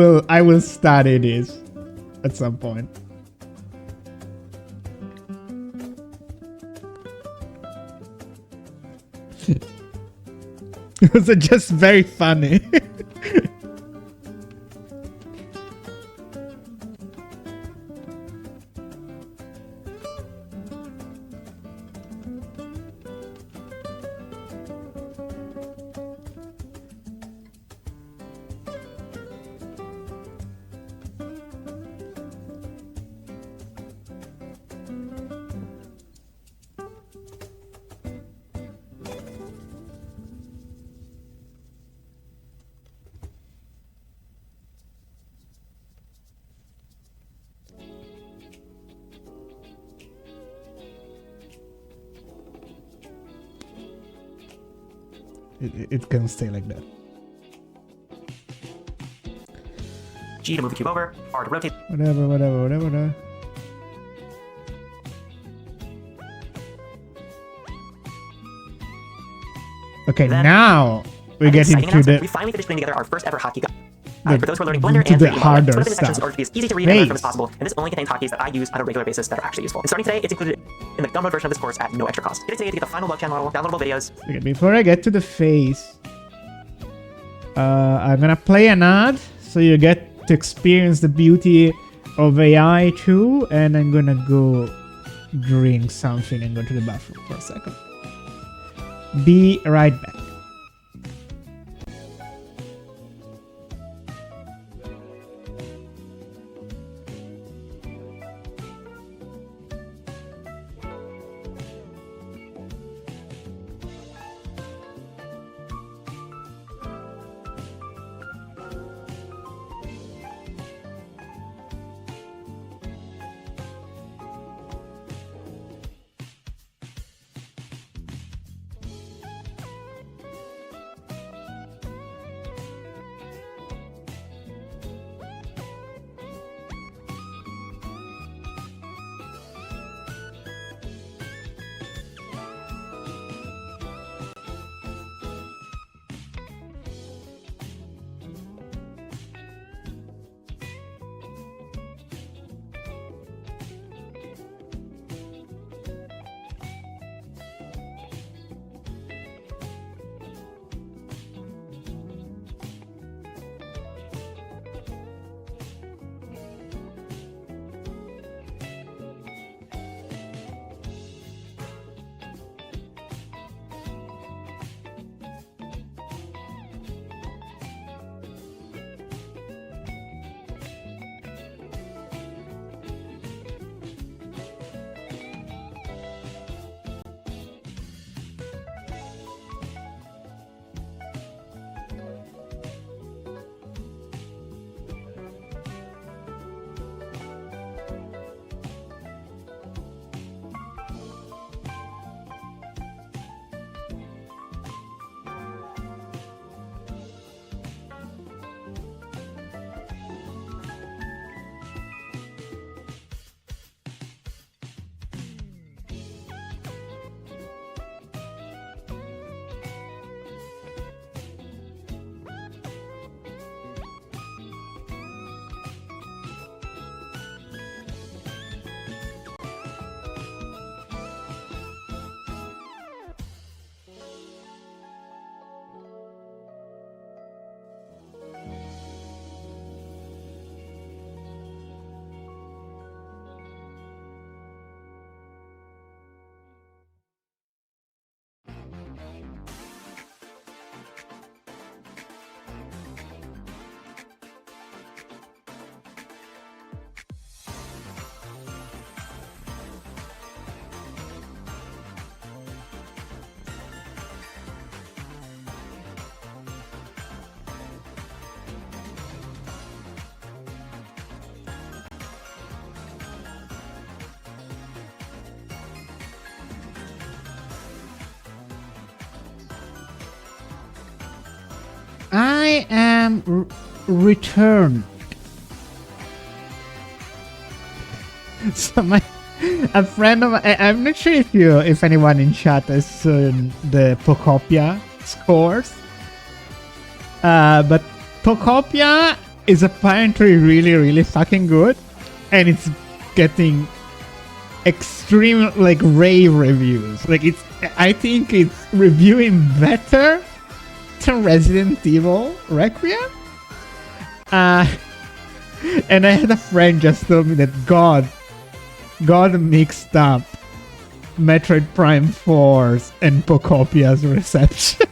will study this at some point. It was just very funny. It can stay like that. G to move the cube over, R to rotate. Whatever. Okay, Then, now we get exciting into announcement. We the finally finished putting together our first ever hotkey guide. For those who are learning Blender to and the 3D modeling, harder some of the sections stuff. are to be as easy to read and learn from as Nice. possible, and this only contains hotkeys that I use on a regular basis that are actually useful. And starting today, it's included in the download version of this course at no extra cost. Get it today to get the final bug channel, downloadable videos. Okay, before I get to the face, I'm gonna play an ad so you get to experience the beauty of AI too, and I'm gonna go drink something and go to the bathroom for a second. Be right back. I am returned. So a friend of I'm not sure if anyone in chat has seen the Pocopia scores, but Pocopia is apparently really fucking good, and it's getting extreme like rave reviews. Like I think it's reviewing better than Resident Evil Requiem. And I had a friend just told me that God mixed up Metroid Prime 4's and Pocopia's reception.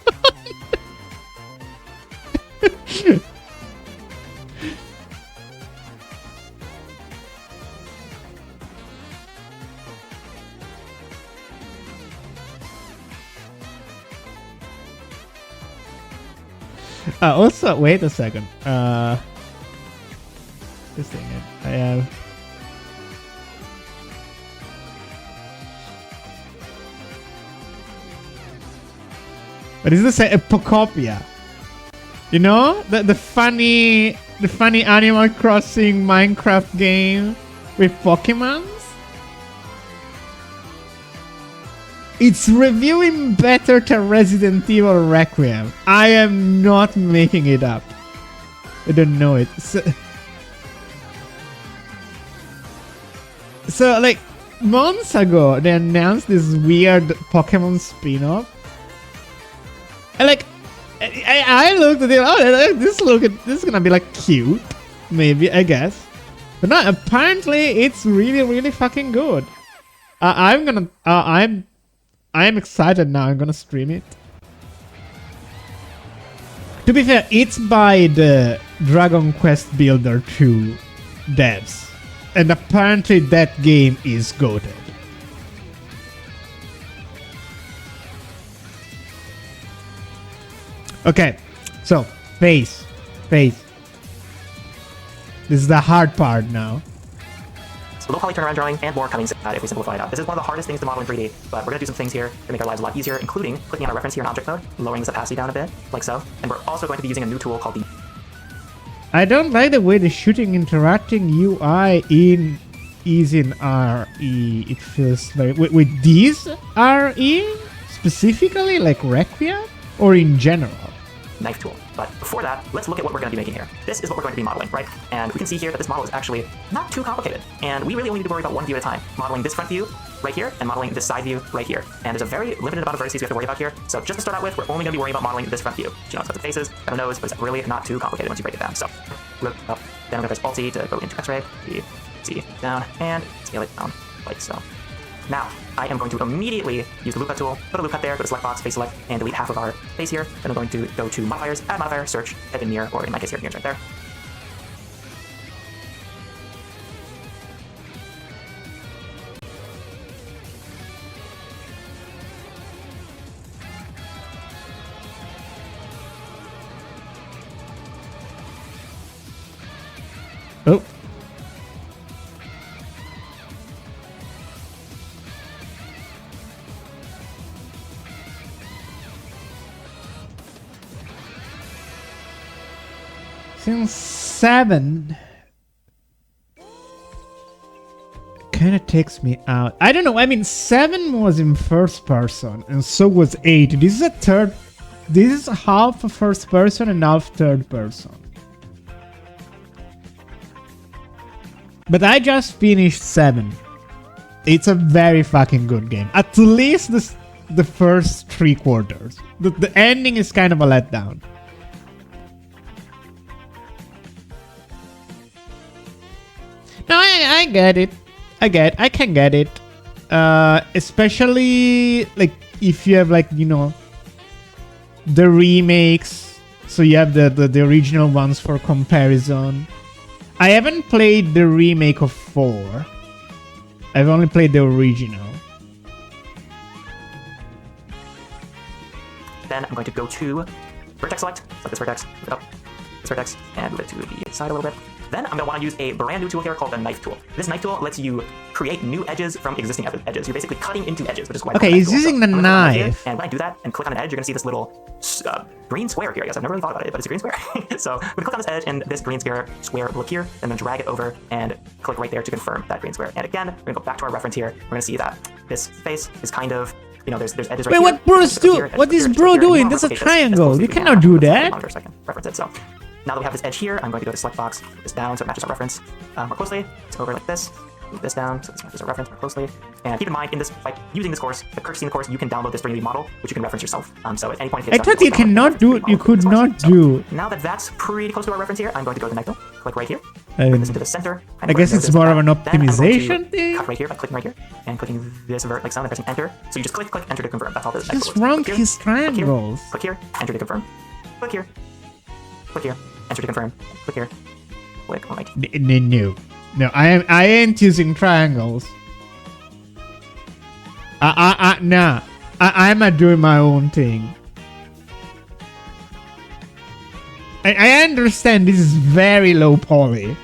Also, wait a second. This thing, I have. But is this a Pocopia? You know, the funny Animal Crossing Minecraft game with Pokemons? It's reviewing better than Resident Evil Requiem. I am not making it up. I don't know it. So like, months ago, they announced this weird Pokemon spin-off. And like, I looked at it, oh, this is gonna be like cute. Maybe, I guess. But no, apparently it's really fucking good. I'm excited now. I'm gonna stream it. To be fair, it's by the Dragon Quest Builder 2 devs. And apparently that game is goated. Okay, so, face. This is the hard part now. So low poly turnaround drawing and more coming if we simplify it out. This is one of the hardest things to model in 3D, but we're going to do some things here to make our lives a lot easier, including clicking on a reference here in object mode, lowering this opacity down a bit, like so. And we're also going to be using a new tool called the... I don't like the way the shooting interacting UI is in RE. It feels very... With these RE? Specifically, like Requiem? Or in general? Knife tool. But before that, let's look at what we're going to be making here. This is what we're going to be modeling, right? And we can see here that this model is actually not too complicated. And we really only need to worry about one view at a time. Modeling this front view right here, and modeling this side view right here. And there's a very limited amount of vertices we have to worry about here. So just to start out with, we're only going to be worrying about modeling this front view. You know, it's got the faces, got a nose, but it's really not too complicated once you break it down. So look up, then I'm going to press Alt-C to go into X-ray, C down, and scale it down like so. Now, I am going to immediately use the loop cut tool, go to loop cut there, go to select box, face select, and delete half of our face here. Then I'm going to go to modifiers, add modifier, search, type in near, or in my case here, near's right there. Oh. Since 7 kind of takes me out. I don't know. I mean, 7 was in first person, and so was 8. This is a third. This is half a first person and half third person. But I just finished 7. It's a very fucking good game. At least the first 3 quarters. The ending is kind of a letdown. No, I get it. I can get it. Especially like if you have like, you know, the remakes. So you have the original ones for comparison. I haven't played the remake of 4. I've only played the original. Then I'm going to go to vertex select this vertex, move it up, this vertex, and move it to the side a little bit. Then I'm going to want to use a brand new tool here called the knife tool. This knife tool lets you create new edges from existing edges. You're basically cutting into edges, which is why. Okay, he's using the knife. And when I do that and click on an edge, you're going to see this little green square here. I guess I've never really thought about it, but it's a green square. So I'm going to click on this edge, and this green square will appear, and then drag it over and click right there to confirm that green square. And again, we're going to go back to our reference here. We're going to see that this face is kind of, there's edges right here. Wait, what bro's doing? What is bro doing? That's a triangle. You cannot do that. Monitor so I can reference it. So now that we have this edge here, I'm going to go to select box, move this down so it matches our reference more closely. Let's go over like this. Move this down so this matches our reference more closely. And keep in mind, by using this course, the Kirk scene course, you can download this 3D model, which you can reference yourself. So at any point, I thought you cannot do it. You could not do. Now that that's pretty close to our reference here, I'm going to go to the knife tool, click right here, bring this into the center. I guess it's more of an optimization thing. Cut right here by clicking right here and clicking this like sound and pressing enter. So you just click, enter to confirm. That's all this. Just wrong his triangles. Click here, enter to confirm. Click here, enter to confirm. Click here, click right. No, I ain't using triangles. Nah. I'm not doing my own thing. I understand this is very low poly,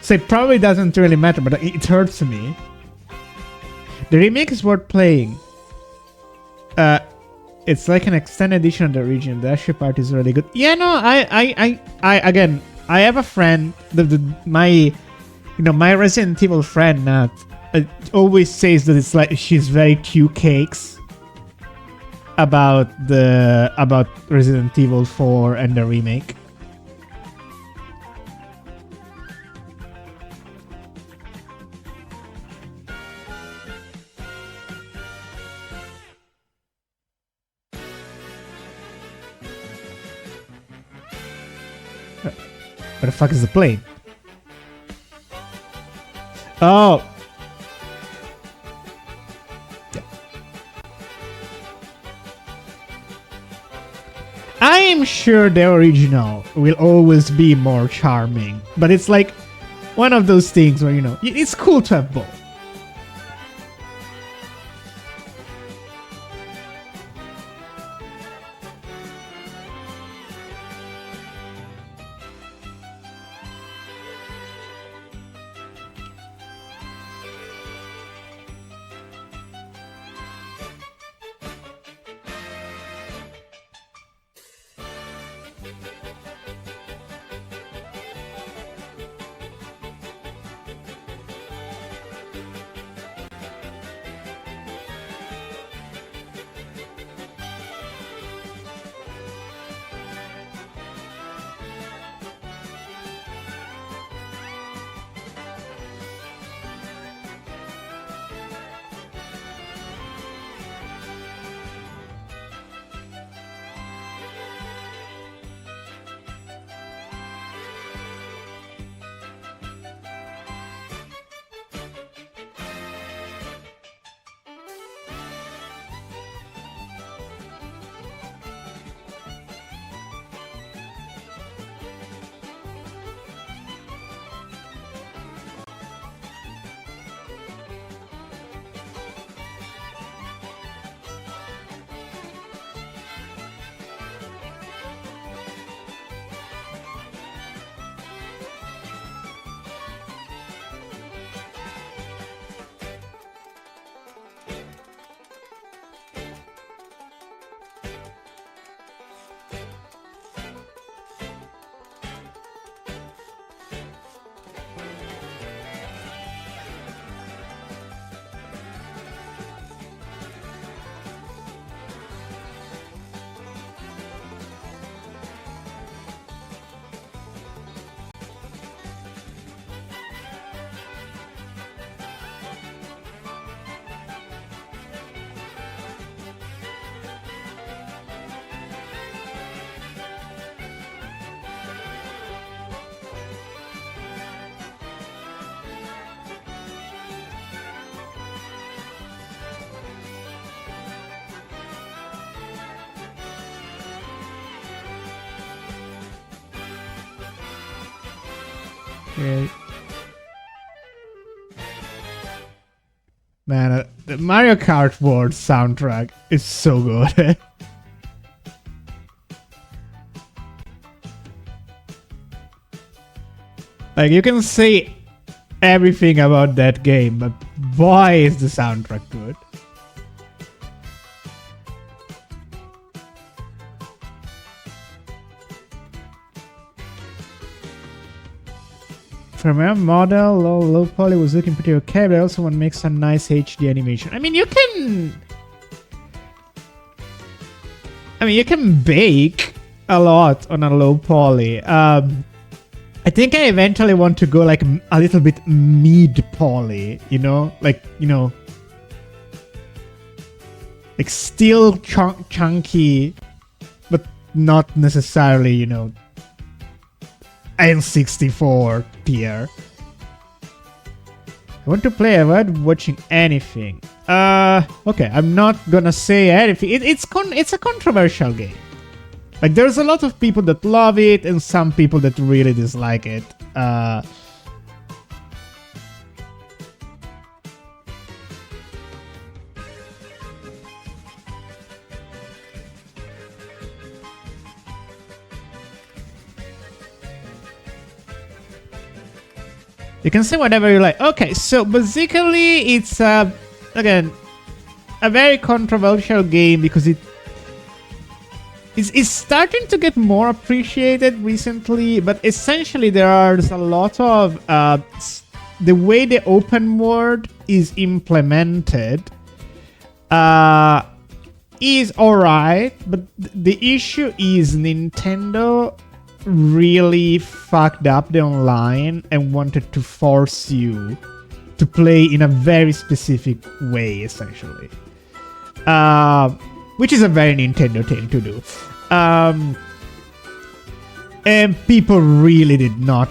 so it probably doesn't really matter, but it hurts me. The remake is worth playing. It's like an extended edition of the original. The Ashley part is really good. Yeah, no, I again, I have a friend, my Resident Evil friend, Nat, always says that it's like she's very two cakes about Resident Evil 4 and the remake. Where the fuck is the plane? Oh. Yeah. I am sure the original will always be more charming, but it's like one of those things where, it's cool to have both. Okay. Man, the Mario Kart World soundtrack is so good. Like, you can say everything about that game, but boy, is the soundtrack good. From a model, low poly was looking pretty okay, but also one makes a nice HD animation. I mean, you can bake a lot on a low poly. I think I eventually want to go like a little bit mid poly, like still chunky, but not necessarily, N64 tier. I want to play avoid watching anything. Okay, I'm not gonna say anything. It's a controversial game. Like, there's a lot of people that love it and some people that really dislike it. You can say whatever you like. Okay, so basically it's, again, a very controversial game because it's starting to get more appreciated recently, but essentially there's a lot of the way the open world is implemented is alright, but the issue is Nintendo really fucked up the online and wanted to force you to play in a very specific way, essentially. Which is a very Nintendo thing to do. And people really did not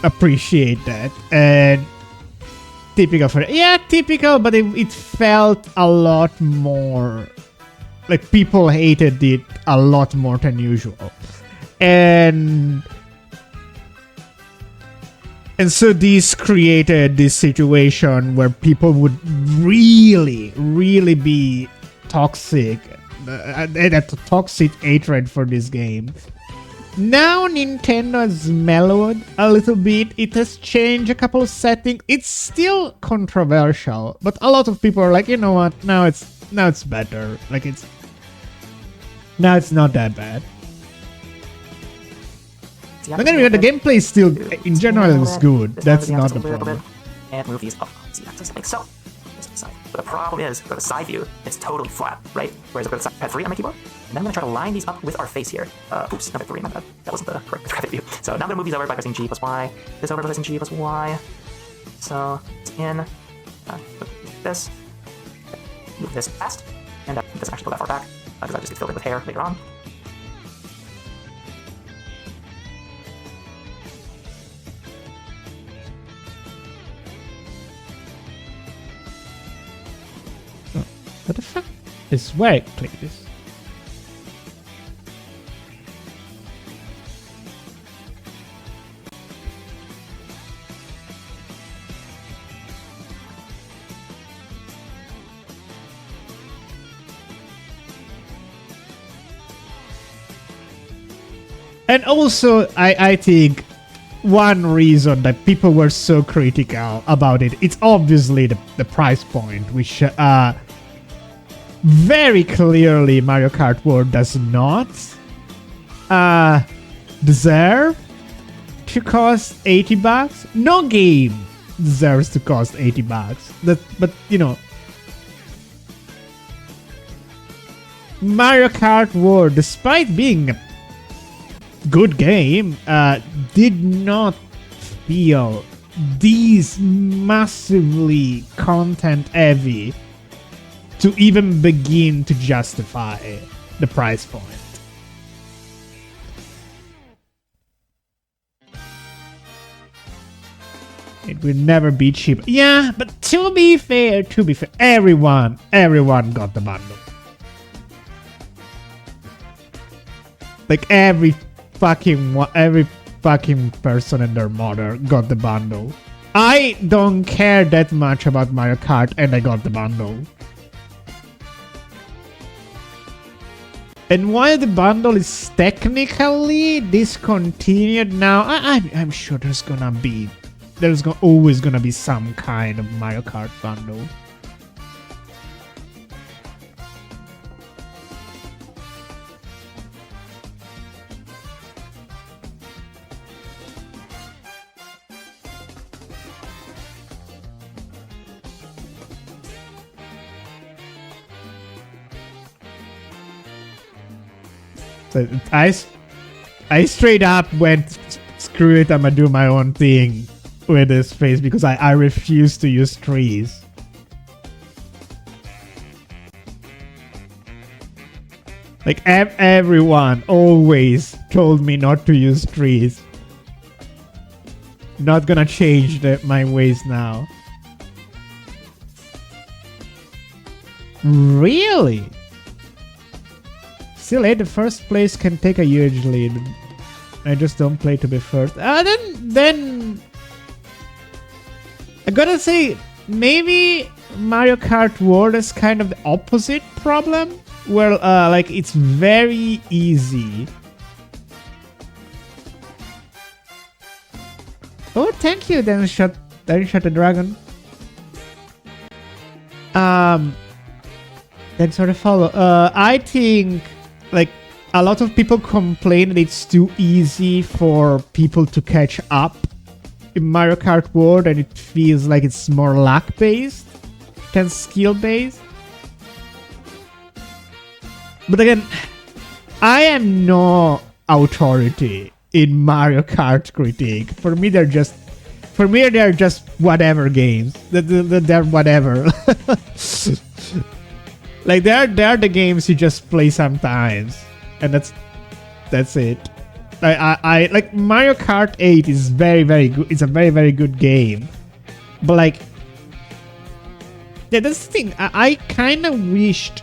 appreciate that. And typical for it. Yeah, typical, but it felt a lot more... Like, people hated it a lot more than usual. And so this created this situation where people would really, really be toxic, a toxic hatred for this game. Now Nintendo has mellowed a little bit. It has changed a couple of settings. It's still controversial, but a lot of people are like, you know what? Now it's better. Like, now it's not that bad. But anyway, the gameplay is still, in general, is good. That's not the problem. And move these up. See, that's like so. But the problem is, for the side view, it's totally flat, right? Whereas I've got the pad 3 on my keyboard, and then I'm going to try to line these up with our face here. Oops, number 3, my bad. That wasn't the correct graphic view. So now I'm going to move these over by pressing G plus Y. This over by pressing G plus Y. So it's in. This. Move this past. And this doesn't actually go that far back, because I just get filled in with hair later on. What the fuck? It's where I click this. And also, I think one reason that people were so critical about it, it's obviously the price point, which very clearly Mario Kart World does not deserve to cost $80. No game deserves to cost $80. But you know, Mario Kart World, despite being a good game, did not feel these massively content heavy to even begin to justify the price point. It will never be cheap. Yeah, but to be fair, everyone got the bundle. Like every fucking person and their mother got the bundle. I don't care that much about Mario Kart, and I got the bundle. And while the bundle is technically discontinued now, I'm sure there's always gonna be some kind of Mario Kart bundle. So I straight up went, screw it, I'ma do my own thing with this phase because I refuse to use trees. Like everyone always told me not to use trees. Not gonna change my ways now. Really? Still, the first place can take a huge lead. I just don't play to be first. Then I gotta say, maybe Mario Kart World is kind of the opposite problem, where like it's very easy. Oh, thank you, then shot the dragon. Thanks for the follow. I think like a lot of people complain that it's too easy for people to catch up in Mario Kart World, and it feels like it's more luck based than skill based. But again, I am no authority in Mario Kart critique. For me, they're just whatever games. They're whatever. Like they're the games you just play sometimes, and that's it. I like Mario Kart 8 is very good. It's a very good game, but like, yeah, that's the thing. I kind of wished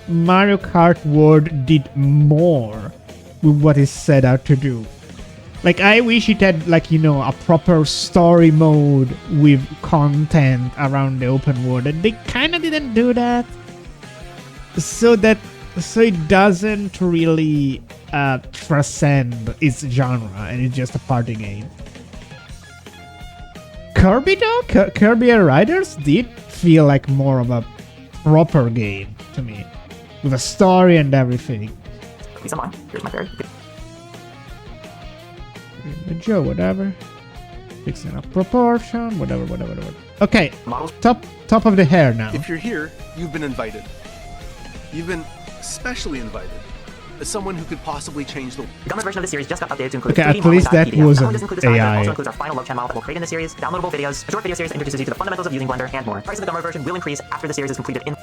Mario Kart World did more with what it set out to do. Like, I wish it had, like, you know, a proper story mode with content around the open world, and they kind of didn't do that. So it doesn't really transcend its genre, and it's just a party game. Kirby though, Kirby Air Riders did feel like more of a proper game to me, with a story and everything. Please, on. Here's my fairy. Joe, whatever. Fixing up proportion, whatever. Okay, Models. top of the hair now. If you're here, you've been invited. You've been specially invited as someone who could possibly change the world. The Gummas version of the series just got updated to include Okay, 3D at least that models.pdf. wasn't Not only does it include the style, AI. It also includes our final love channel that we'll create in the series, downloadable videos, a short video series that introduces you to the fundamentals of using Blender, and more. Price of the Gummer version will increase after the series is completed in...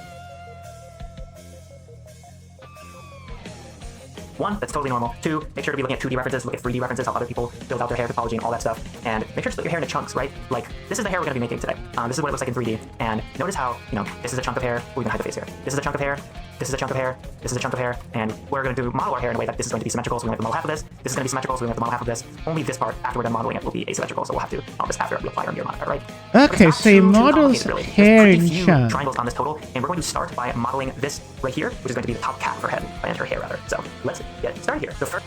One, that's totally normal. Two, make sure to be looking at 2D references, look at 3D references, how other people build out their hair topology and all that stuff. And make sure to split your hair into chunks, right? Like, this is the hair we're going to be making today. This is what it looks like in 3D. And notice how, you know, this is a chunk of hair. We're going to hide the face here. This is a chunk of hair. This is a chunk of hair. This is a chunk of hair. And we're going to model our hair in a way that this is going to be symmetrical, so we're going to have the model half of this. This is going to be symmetrical, so we're going to have the model half of this. Only this part, after we're done modeling it, will be asymmetrical, so we'll have to model this after we apply our mirror modifier, right? Okay, so he models hair in few chunks. triangles on this total, and we're going to start by modeling this right here, which is going to be the top cap of her head, and her hair rather. So let's get started here. The first.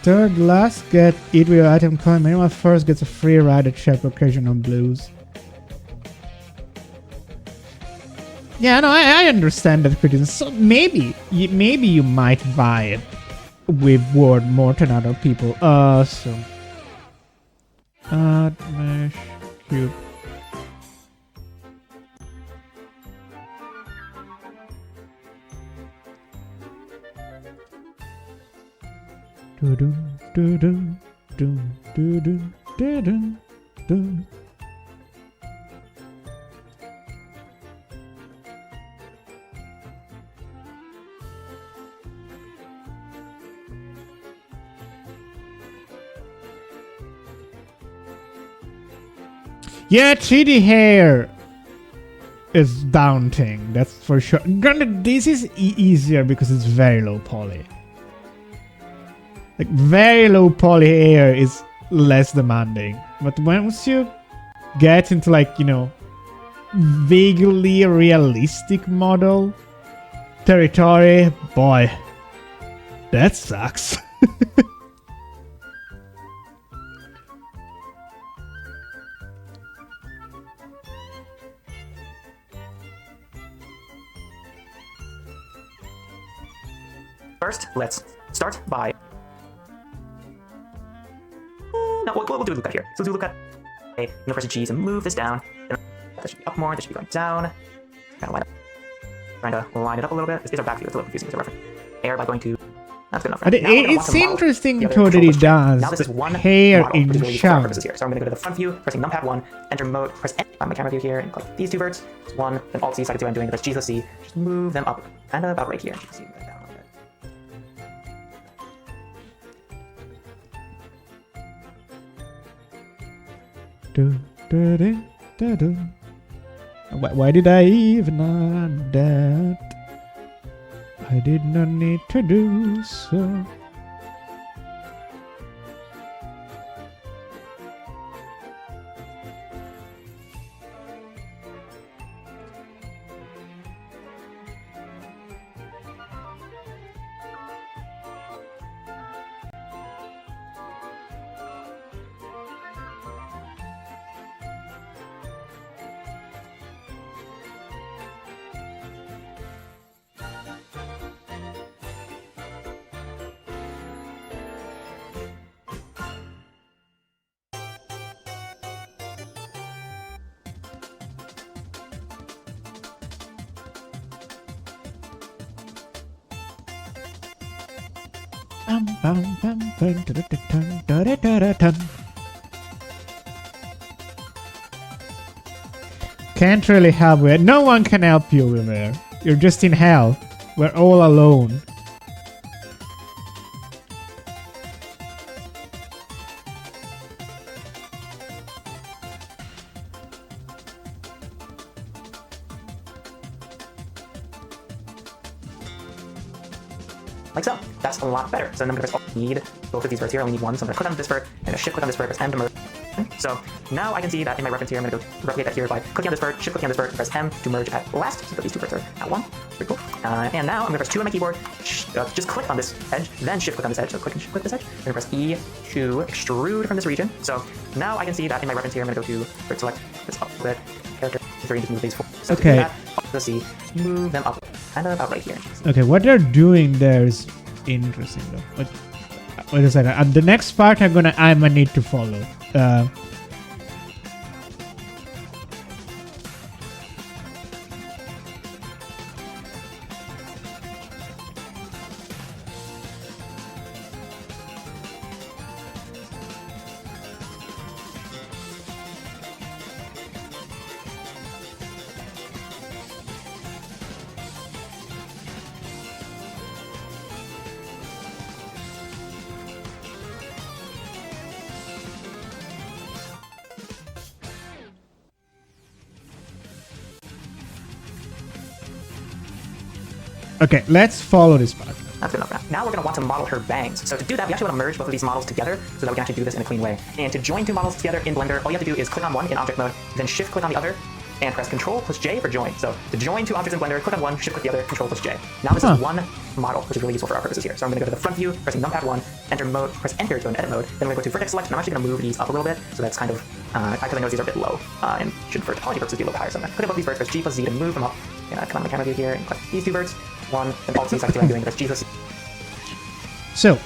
Third last get eat real item coin. Anyone first gets a free ride at Chef Occasion on Blues. Yeah, no, I understand that criticism. So maybe you might buy it with Word more than other people. So add mesh cube. Yeah, 3D hair is daunting, that's for sure. Granted, this is easier because it's very low poly. Like, very low poly hair is less demanding. But once you get into, like, you know, vaguely realistic model. Territory, boy, that sucks. First, let's start by. No, we'll do a loop cut here. So we'll do a loop cut. Okay, I'm gonna press G to move this down. That should be up more. This should be going down. Kind of line up. Trying to line it up a little bit. These are back view. It's a little confusing as a reference. Air by going to. That's good enough. But Now we're gonna want it's to model interesting the other totally control does. Now this is one hair model, in which is really useful for our shout. purposes here. So I'm going to go to the front view, pressing numpad 1, enter mode, press N on my camera view here, and click these two verts. It's 1, then Alt C, so I can see what I'm doing. Press G, C, just move them up, and about right here. Just see that down a little bit. Why did I even add that? I did not need to do so. Can't really help it. No one can help you with there. You're just in hell. We're all alone. Like so. That's a lot better. So then I'm going to press need both of these verts here. I only need one, so I'm going to click on this vert and a shift click on this vert, press M to merge. So now I can see that in my reference here, I'm going to go replicate that here by clicking on this vert, shift clicking on this vert, and press M to merge at last. So these two verts are at one. Pretty cool. And now I'm going to press 2 on my keyboard, just click on this edge, then shift click on this edge. So click and shift click this edge. I'm going to press E to extrude from this region. So now I can see that in my reference here, I'm going to go to vert select this up a bit, character 3, just move these 4. So okay. To do that, let's see, move them up and about right here. Okay, what they're doing there is interesting though. Wait a second. The next part I'm gonna need to follow. Okay, let's follow this part. That's good enough. Now we're going to want to model her bangs. So to do that, we actually want to merge both of these models together so that we can actually do this in a clean way. And to join two models together in Blender, all you have to do is click on one in object mode, then shift click on the other, and press Control plus J for join. So to join two objects in Blender, click on one, shift click the other, Control plus J. Now this is one model, which is really useful for our purposes here. So I'm going to go to the front view, pressing numpad 1, enter mode, press enter to go into edit mode. Then I'm going to go to vertex select, and I'm actually going to move these up a little bit. So that's kind of, because I know these are a bit low, and should for topology purposes be a little bit higher. So I'm going to click above these verts, press G plus Z to move them up. And come on my camera view here and click these two verts. One, and Alt C, so I can see what I'm doing, press G plus Z. So,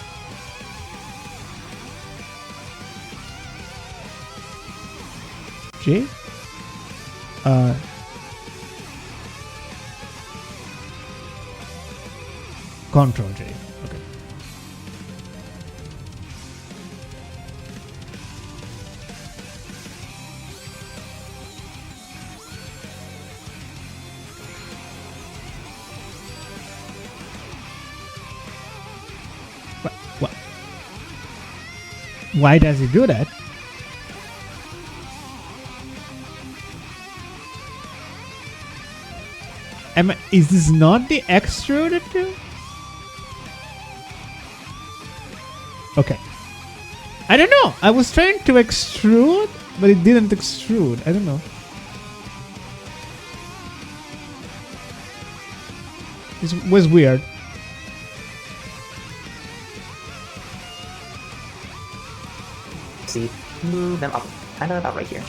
J, Control J. Okay. What? Why does he do that? Is this not the extruded too? Okay. I don't know. I was trying to extrude, but it didn't extrude. I don't know. It was weird. See, move them up, kind of about right here.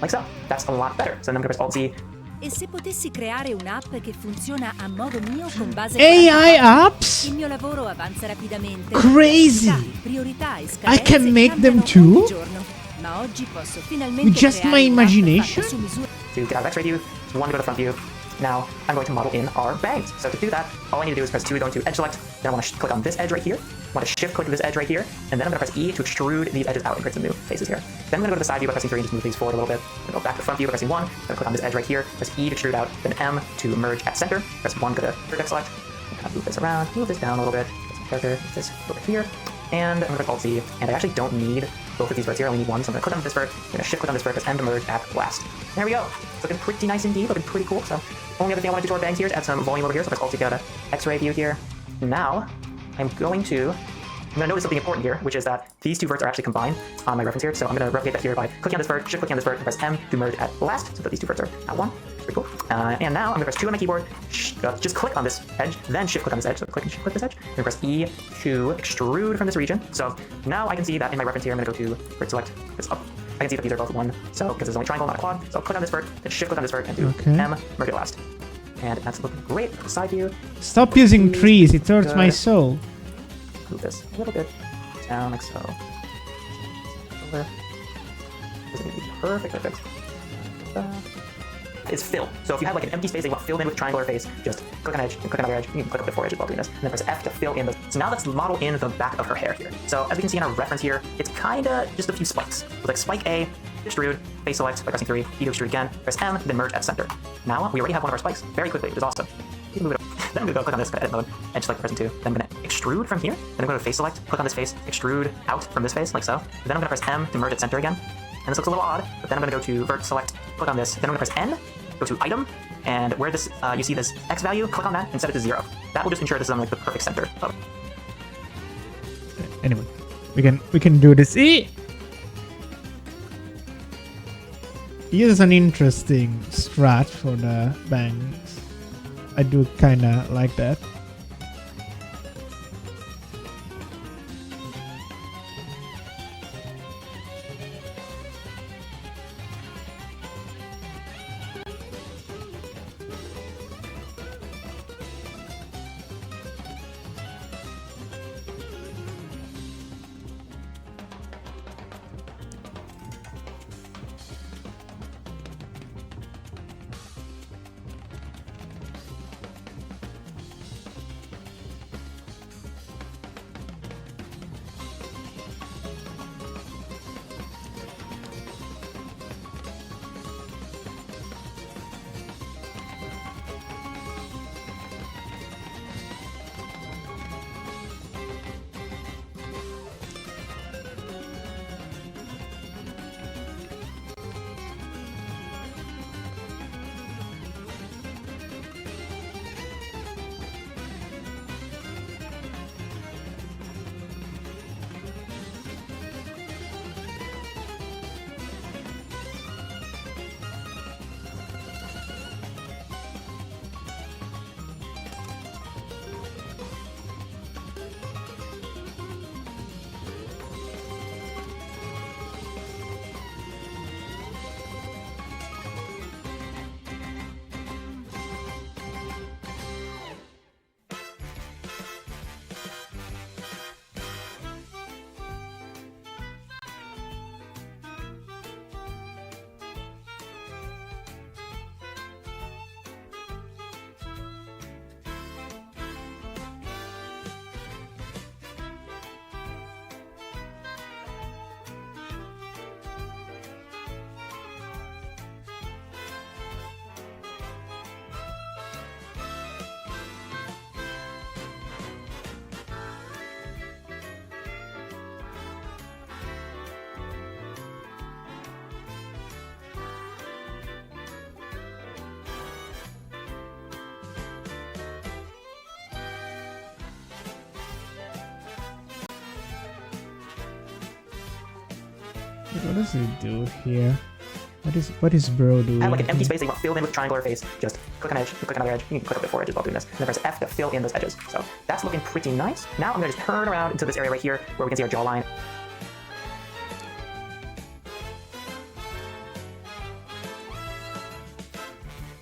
Like so. That's a lot better. So then I'm going to press Alt-Z. E se potessi creare un'app che funziona a modo mio con base AI apps? il mio lavoro avanza rapidamente. Crazy. Priorità e I can scadenze make them cambiano too? ogni giorno. Ma oggi posso finalmente With just creare my un'app imagination? fatta su misura. To get out of X-ray view, one to go to front view. Now I'm going to model in our bangs. So to do that, all I need to do is press 2 to go into edge select. Then I want to click on this edge right here. I want to shift click this edge right here. And then I'm going to press E to extrude these edges out and create some new faces here. Then I'm going to go to the side view by pressing 3 and just move these forward a little bit. I'm going to go back to the front view by pressing 1. I'm going to click on this edge right here. Press E to extrude out. Then M to merge at center. Press 1, go to vertex select. And kind of move this around, move this down a little bit. Get some character, move this over here. And I'm going to press Alt-Z. And I actually don't need both of these verts here. I only need one. So I'm going to click on this vert. I'm going to shift click on this vert. Press M to merge at last. There we go. It's looking pretty nice indeed. Looking pretty cool. So only other thing I want to do to our bangs here is add some volume over here. So press Alt-Z, go to X-ray view here. Now I'm going to notice something important here, which is that these two verts are actually combined on my reference here. So I'm going to replicate that here by clicking on this vert, shift clicking on this vert, and press M to merge at last, so that these two verts are at one. Pretty cool. And now I'm going to press 2 on my keyboard, just click on this edge, then shift click on this edge. So click and shift click this edge. And press E to extrude from this region. So now I can see that in my reference here, I'm going to go to vert select this up. I can see that these are both one. So because there's only triangle, not a quad. So I'll click on this vert, then shift click on this vert, and do M merge at last. And that's looking great. Side view. Stop using trees, it hurts my soul. Move this a little bit down like so. Over. Doesn't need to be perfect, perfect. It's fill. So if you have like an empty space that you want filled in with triangular face, just click on edge and click another edge. You can click up the 4 edges while doing this, and then press F to fill in those. So now let's model in the back of her hair here. So as we can see in our reference here, it's kind of just a few spikes. With like spike A, extrude, face select by pressing 3, E to extrude again, press M, then merge at center. Now we already have one of our spikes very quickly, which is awesome. You can move it up. Then I'm going to go click on this, edit mode, edge select pressing 2. Then I'm going to extrude from here. Then I'm going to face select, click on this face, extrude out from this face, like so. Then I'm going to press M to merge at center again. And this looks a little odd, but then I'm going to go to vert select, click on this. Then I'm going to press N, go to item, and where this you see this X value, click on that and set it to 0. That will just ensure this is on like the perfect center of it. Anyway, we can do this. Here's an interesting strat for the bangs. I do kinda like that. What does it do here? What is bro doing? Have like an empty space that you want filled in with triangular face, just click an edge, click another edge. You can click up to 4 edges while doing this. And then press F to fill in those edges. So that's looking pretty nice. Now I'm gonna just turn around into this area right here where we can see our jawline.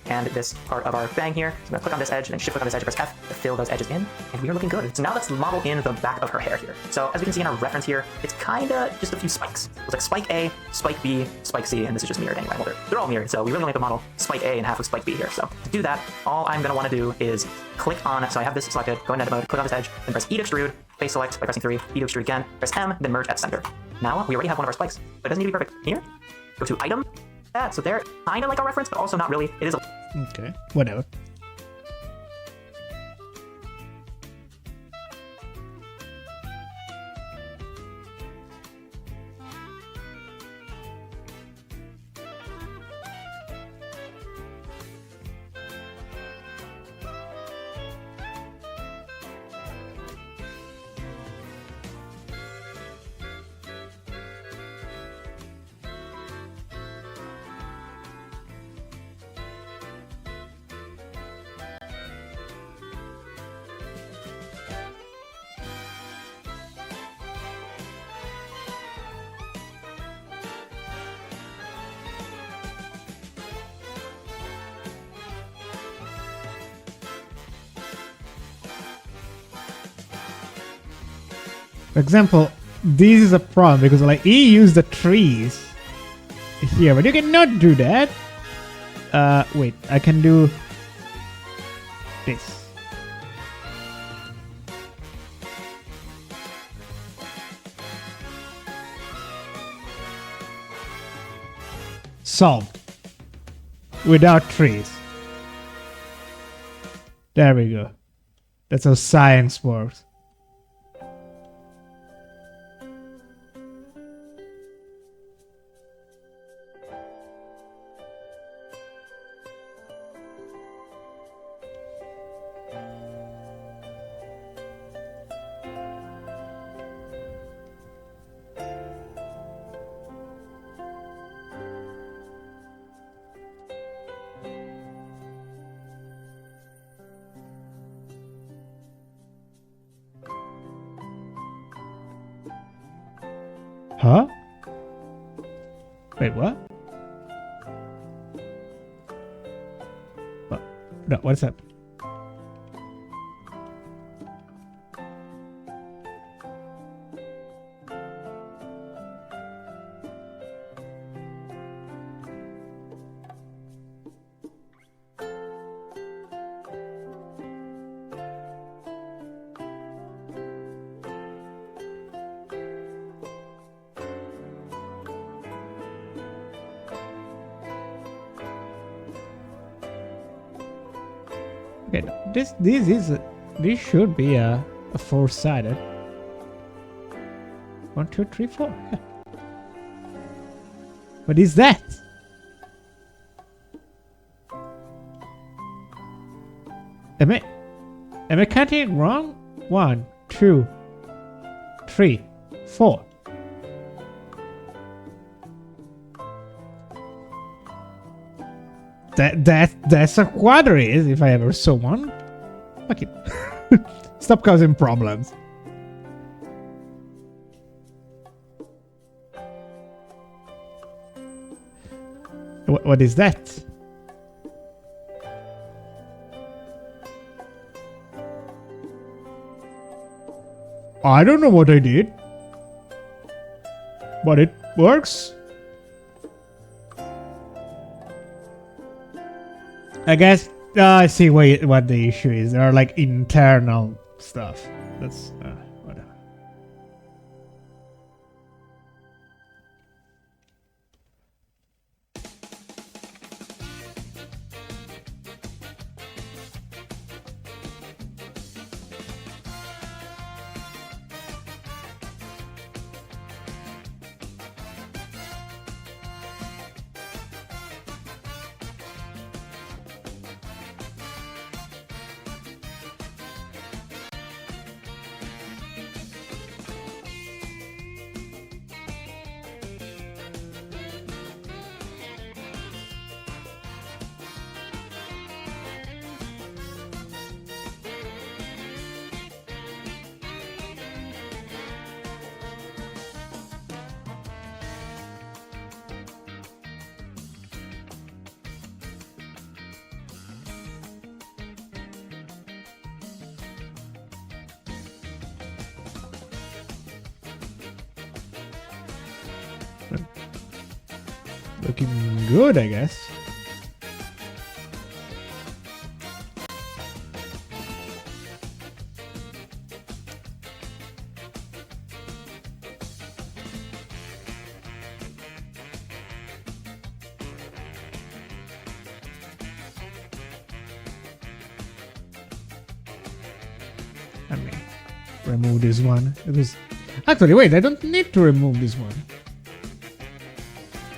And this part of our bang here. So I'm gonna click on this edge and then shift click on this edge, press F to fill those edges in, and we are looking good. So now let's model in the back of her hair here. So as we can see in our reference here, it's kinda just a few spikes. It's like spike A, spike B, spike C, and this is just mirrored anyway. Well, they're all mirrored, so we really only have to model spike A and half of spike B here. So to do that, all I'm gonna wanna do is click on, so I have this selected, go in edit mode, click on this edge, then press E to extrude, face select by pressing 3, E to extrude again, press M, then merge at center. Now we already have one of our spikes, but it doesn't need to be perfect. Here, go to item, so they're kinda like our reference, but also not really. It is a Okay, whatever. For example, this is a problem because like he used the trees here, but you cannot do that. Wait, I can do this. Solved. Without trees. There we go. That's how science works. Huh? Wait, what? What? No, what's that? Okay, this should be a 4-sided. 1, 2, 3, 4. Yeah. What is that? Am I counting wrong? 1, 2, 3, 4. That's a quadrate if I ever saw one. Fuck it. Stop causing problems. What is that? I don't know what I did, but it works. I guess I see what the issue is. There are like internal stuff. That's whatever. Looking good, I guess. I mean, remove this one. It was actually, wait, I don't need to remove this one.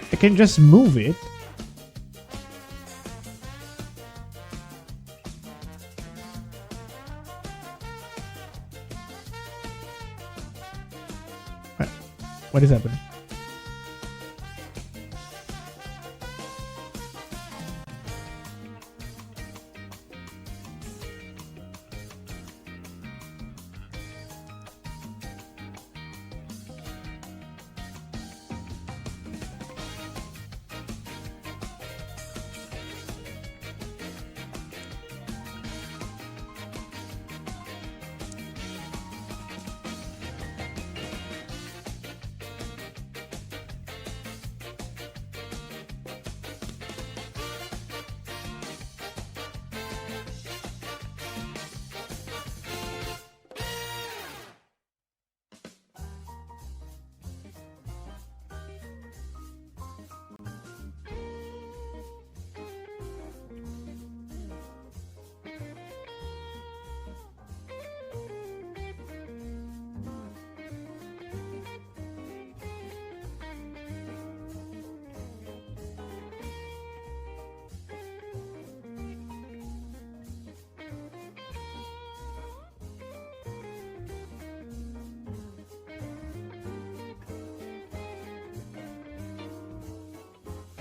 I can just move it. What is happening?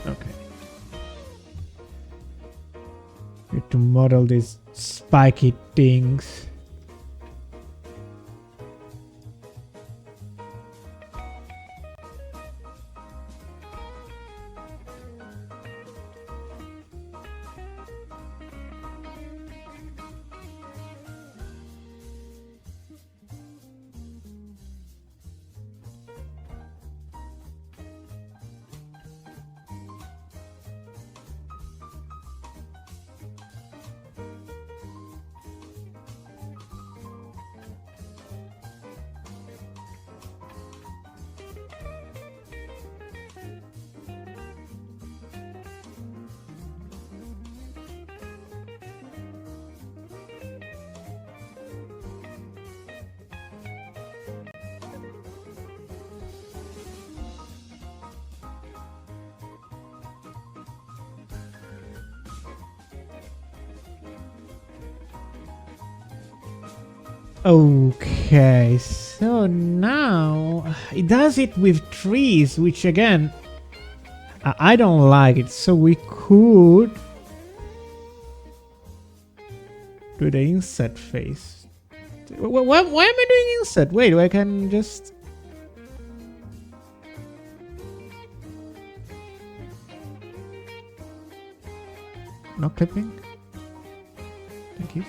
Okay. Need to model these spiky things. Okay, so now it does it with trees, which again, I don't like it. So we could do the inset face. Why am I doing inset? Wait, I can just... No clipping? Thank you.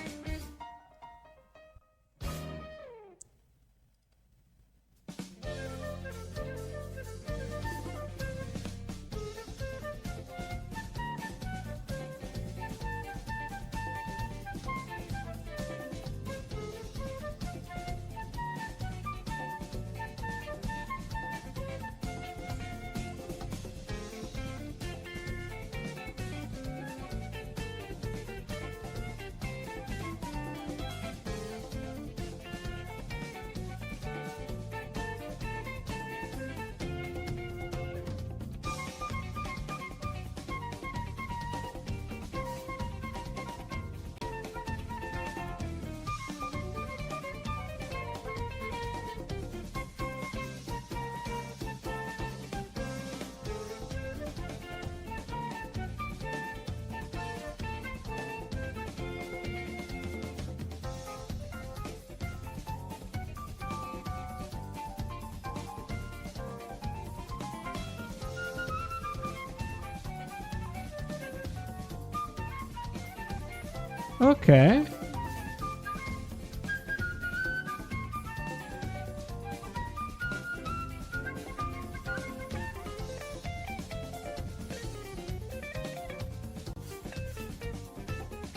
Okay.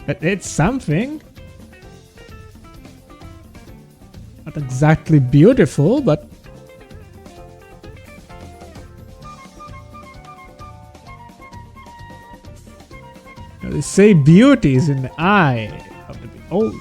It's something. Not exactly beautiful, but they say beauty is in the eye of the beholder.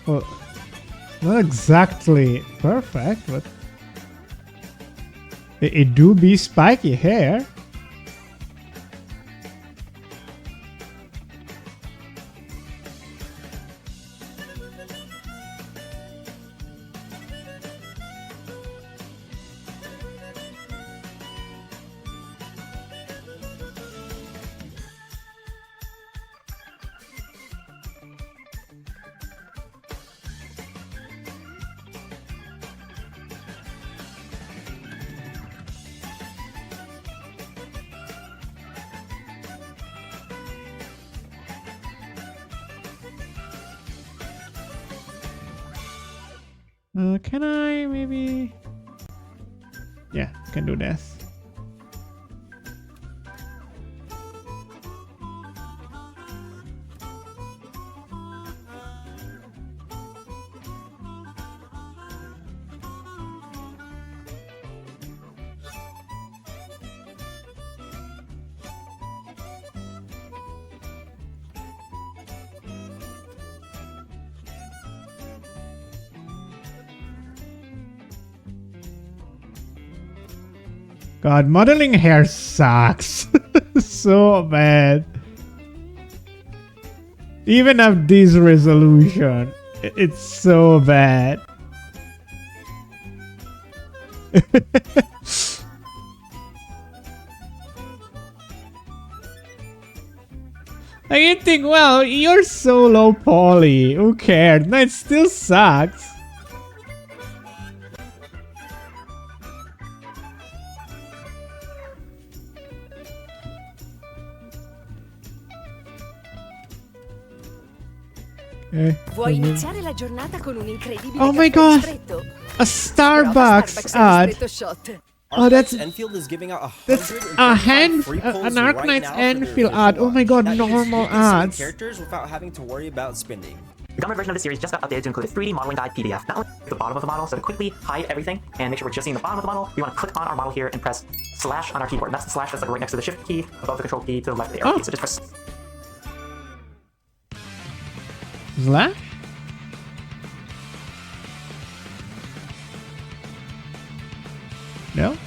Well, not exactly perfect, but it do be spiky hair. Can I maybe? Yeah, can do this. God, modeling hair sucks. So bad. Even at this resolution, it's so bad. I think, well, you're so low poly. Who cares? No, it still sucks. Vuoi iniziare la giornata con un incredibile Oh my caffè god! ristretto? A Starbucks ad! Ristretto shot. Oh, that's Enfield is giving out an Arknight's Enfield ad. Oh my god, normal ads. characters without having to worry about spending. The government version of this series just got updated to include a 3D modeling guide PDF. Not only the bottom of the model, so to quickly hide everything and make sure we're just seeing the bottom of the model, we want to click on our model here and press slash on our keyboard. And that's the slash that's like right next to the shift key, above the control key, to the left of the arrow key. So just press Slash? No?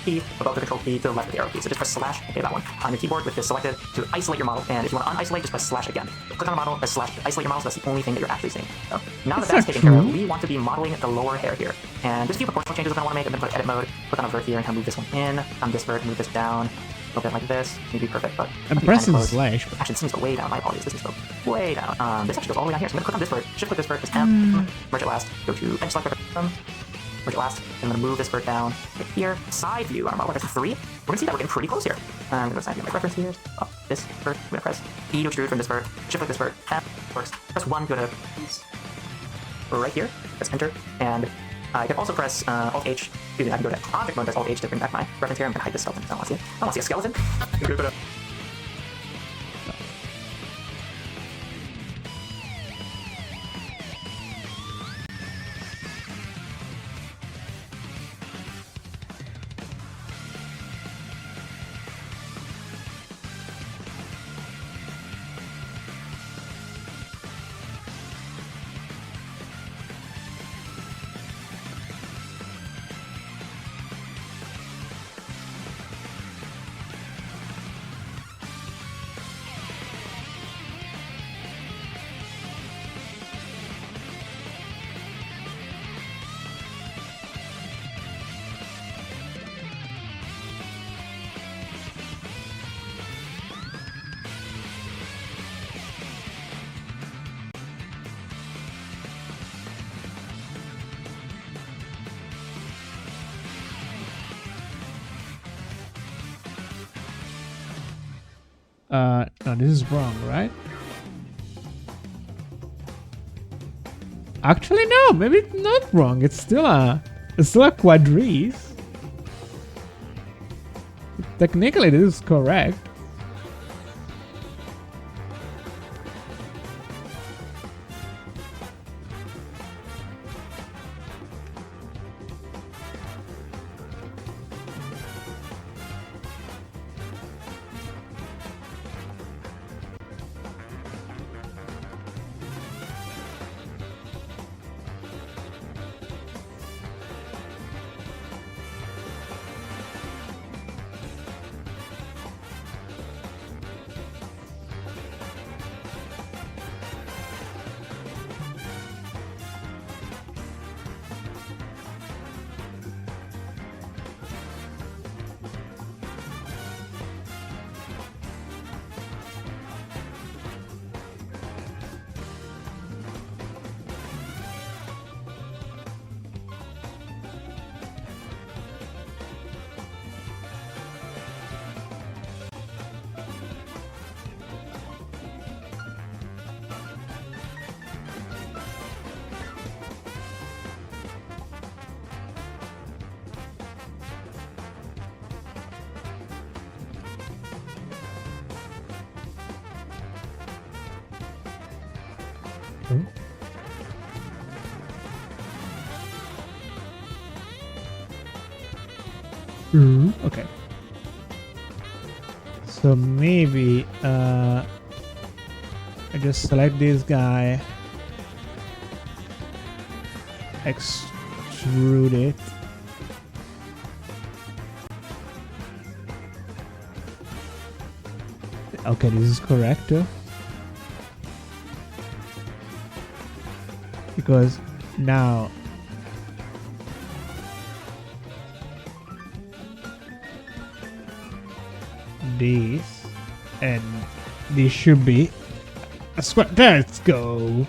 key, above the control key, to the left of the arrow key. So just press slash, okay, that one, on your keyboard with this selected to isolate your model. And if you want to unisolate, just press slash again. So click on the model, press slash to isolate your model, so that's the only thing that you're actually seeing. So now that that's taken care of, we want to be modeling the lower hair here. And there's a few proportional changes we're going to want to make. I'm going to click edit mode, click on a vert here, and kind of move this one in, on this vert, move this down, a little bit like this. Maybe perfect, but I'm pressing slash. Actually, this needs to go way down. My apologies. This needs to go way down. This actually goes all the way down here. So I'm going to click on this vert, shift click this vert, press M, merge it last, go to edge select, merge it last. I'm going to move this vert down right here. Side view on our model. Press 3. We're going to see that we're getting pretty close here. I'm going to go side view my reference here. Up this vert. I'm going to press E to extrude from this vert. Shift click this vert. M works. Press 1. Go to right here. Press enter. And I can also press Alt H. Excuse me, I can go to object mode. Press Alt H to bring back my reference here. I'm going to hide this skeleton because I don't want to see it. I don't want to see a skeleton. No, this is wrong, right? Actually, no, maybe it's not wrong. It's still a quadrise. Technically, this is correct. Okay. So maybe I just select this guy, extrude it. Okay, this is correct. Because now this and this should be a square. Let's go.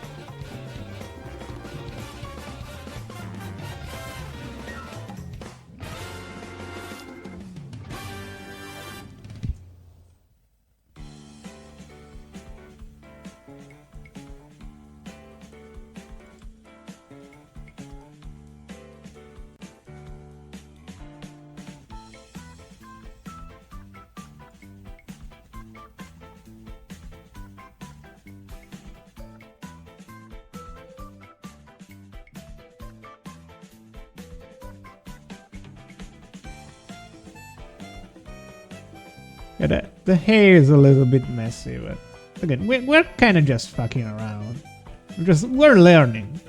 Yeah, the hair is a little bit messy, but again, we're kind of just fucking around. We're learning.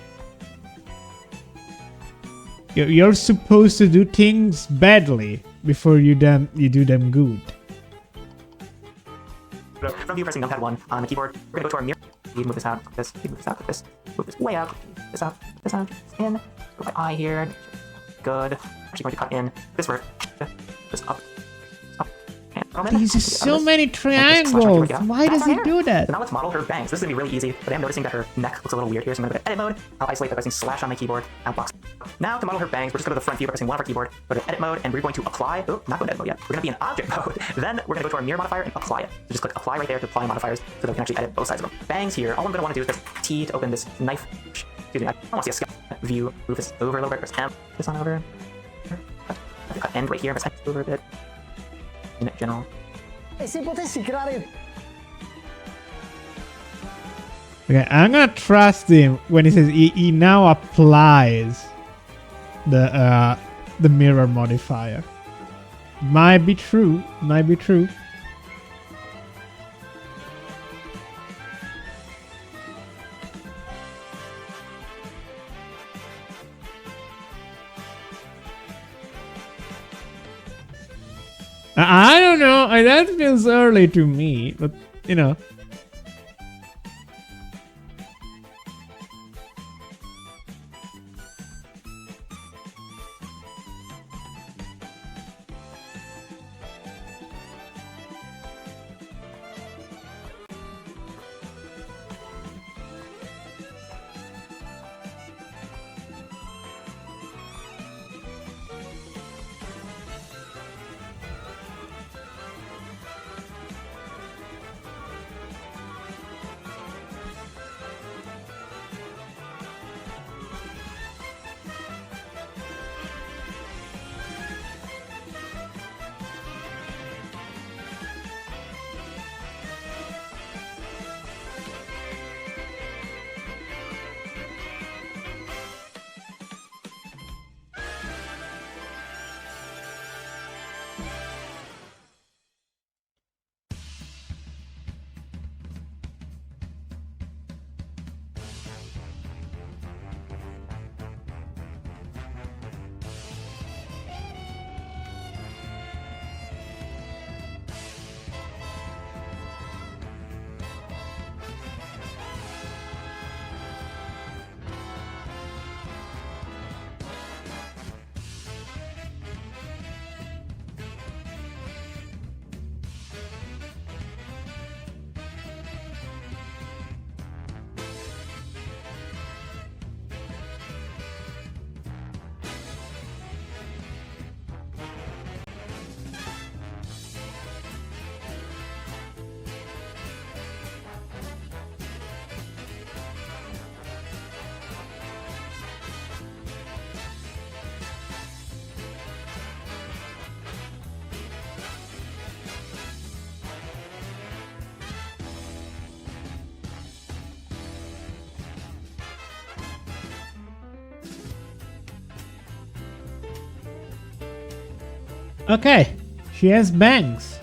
You're supposed to do things badly before you do them good. From view, pressing numpad 1 on the keyboard, we're gonna go to our mirror. You move this out, this, you move this out, this, move this way out, this out, in. Go my eye here. Good. Actually going to cut in this word. This up. These are so many triangles. Why does he do that? So now let's model her bangs. This is gonna be really easy, but I'm noticing that her neck looks a little weird here, so I'm gonna go to edit mode. I'll isolate by pressing slash on my keyboard, outbox. Now to model her bangs, we're just going to the front view by pressing 1 on our keyboard, go to edit mode, and we're going to apply. Oh, not going to edit mode yet. We're going to be in object mode. Then we're going to go to our mirror modifier and apply it. So just click apply right there to apply modifiers so that we can actually edit both sides of them. Bangs here, all I'm going to want to do is press T to open this knife. Excuse me, I don't want to see a skeleton view. Move this over a little bit, press M, this on over. Cut end right here, press M over a bit. In general. E se potessi creare... Okay, I'm gonna trust him when he says he now applies the mirror modifier. Might be true. Might be true. I don't know. That feels early to me, but you know. Okay, she has bangs.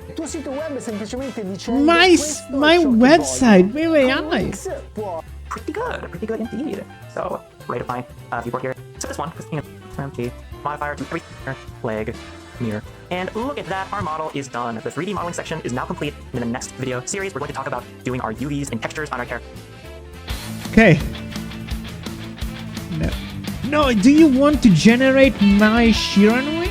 Il tuo sito web semplicemente dicendo My website, where am I? Pretty good indeed. So, right of my viewport here. So this one, because you know, T, modifier, every leg, mirror. And look at that, our model is done. The 3D modeling section is now complete. In the next video series, we're going to talk about doing our UVs and textures on our character. Okay. No, do you want to generate my Shiranui?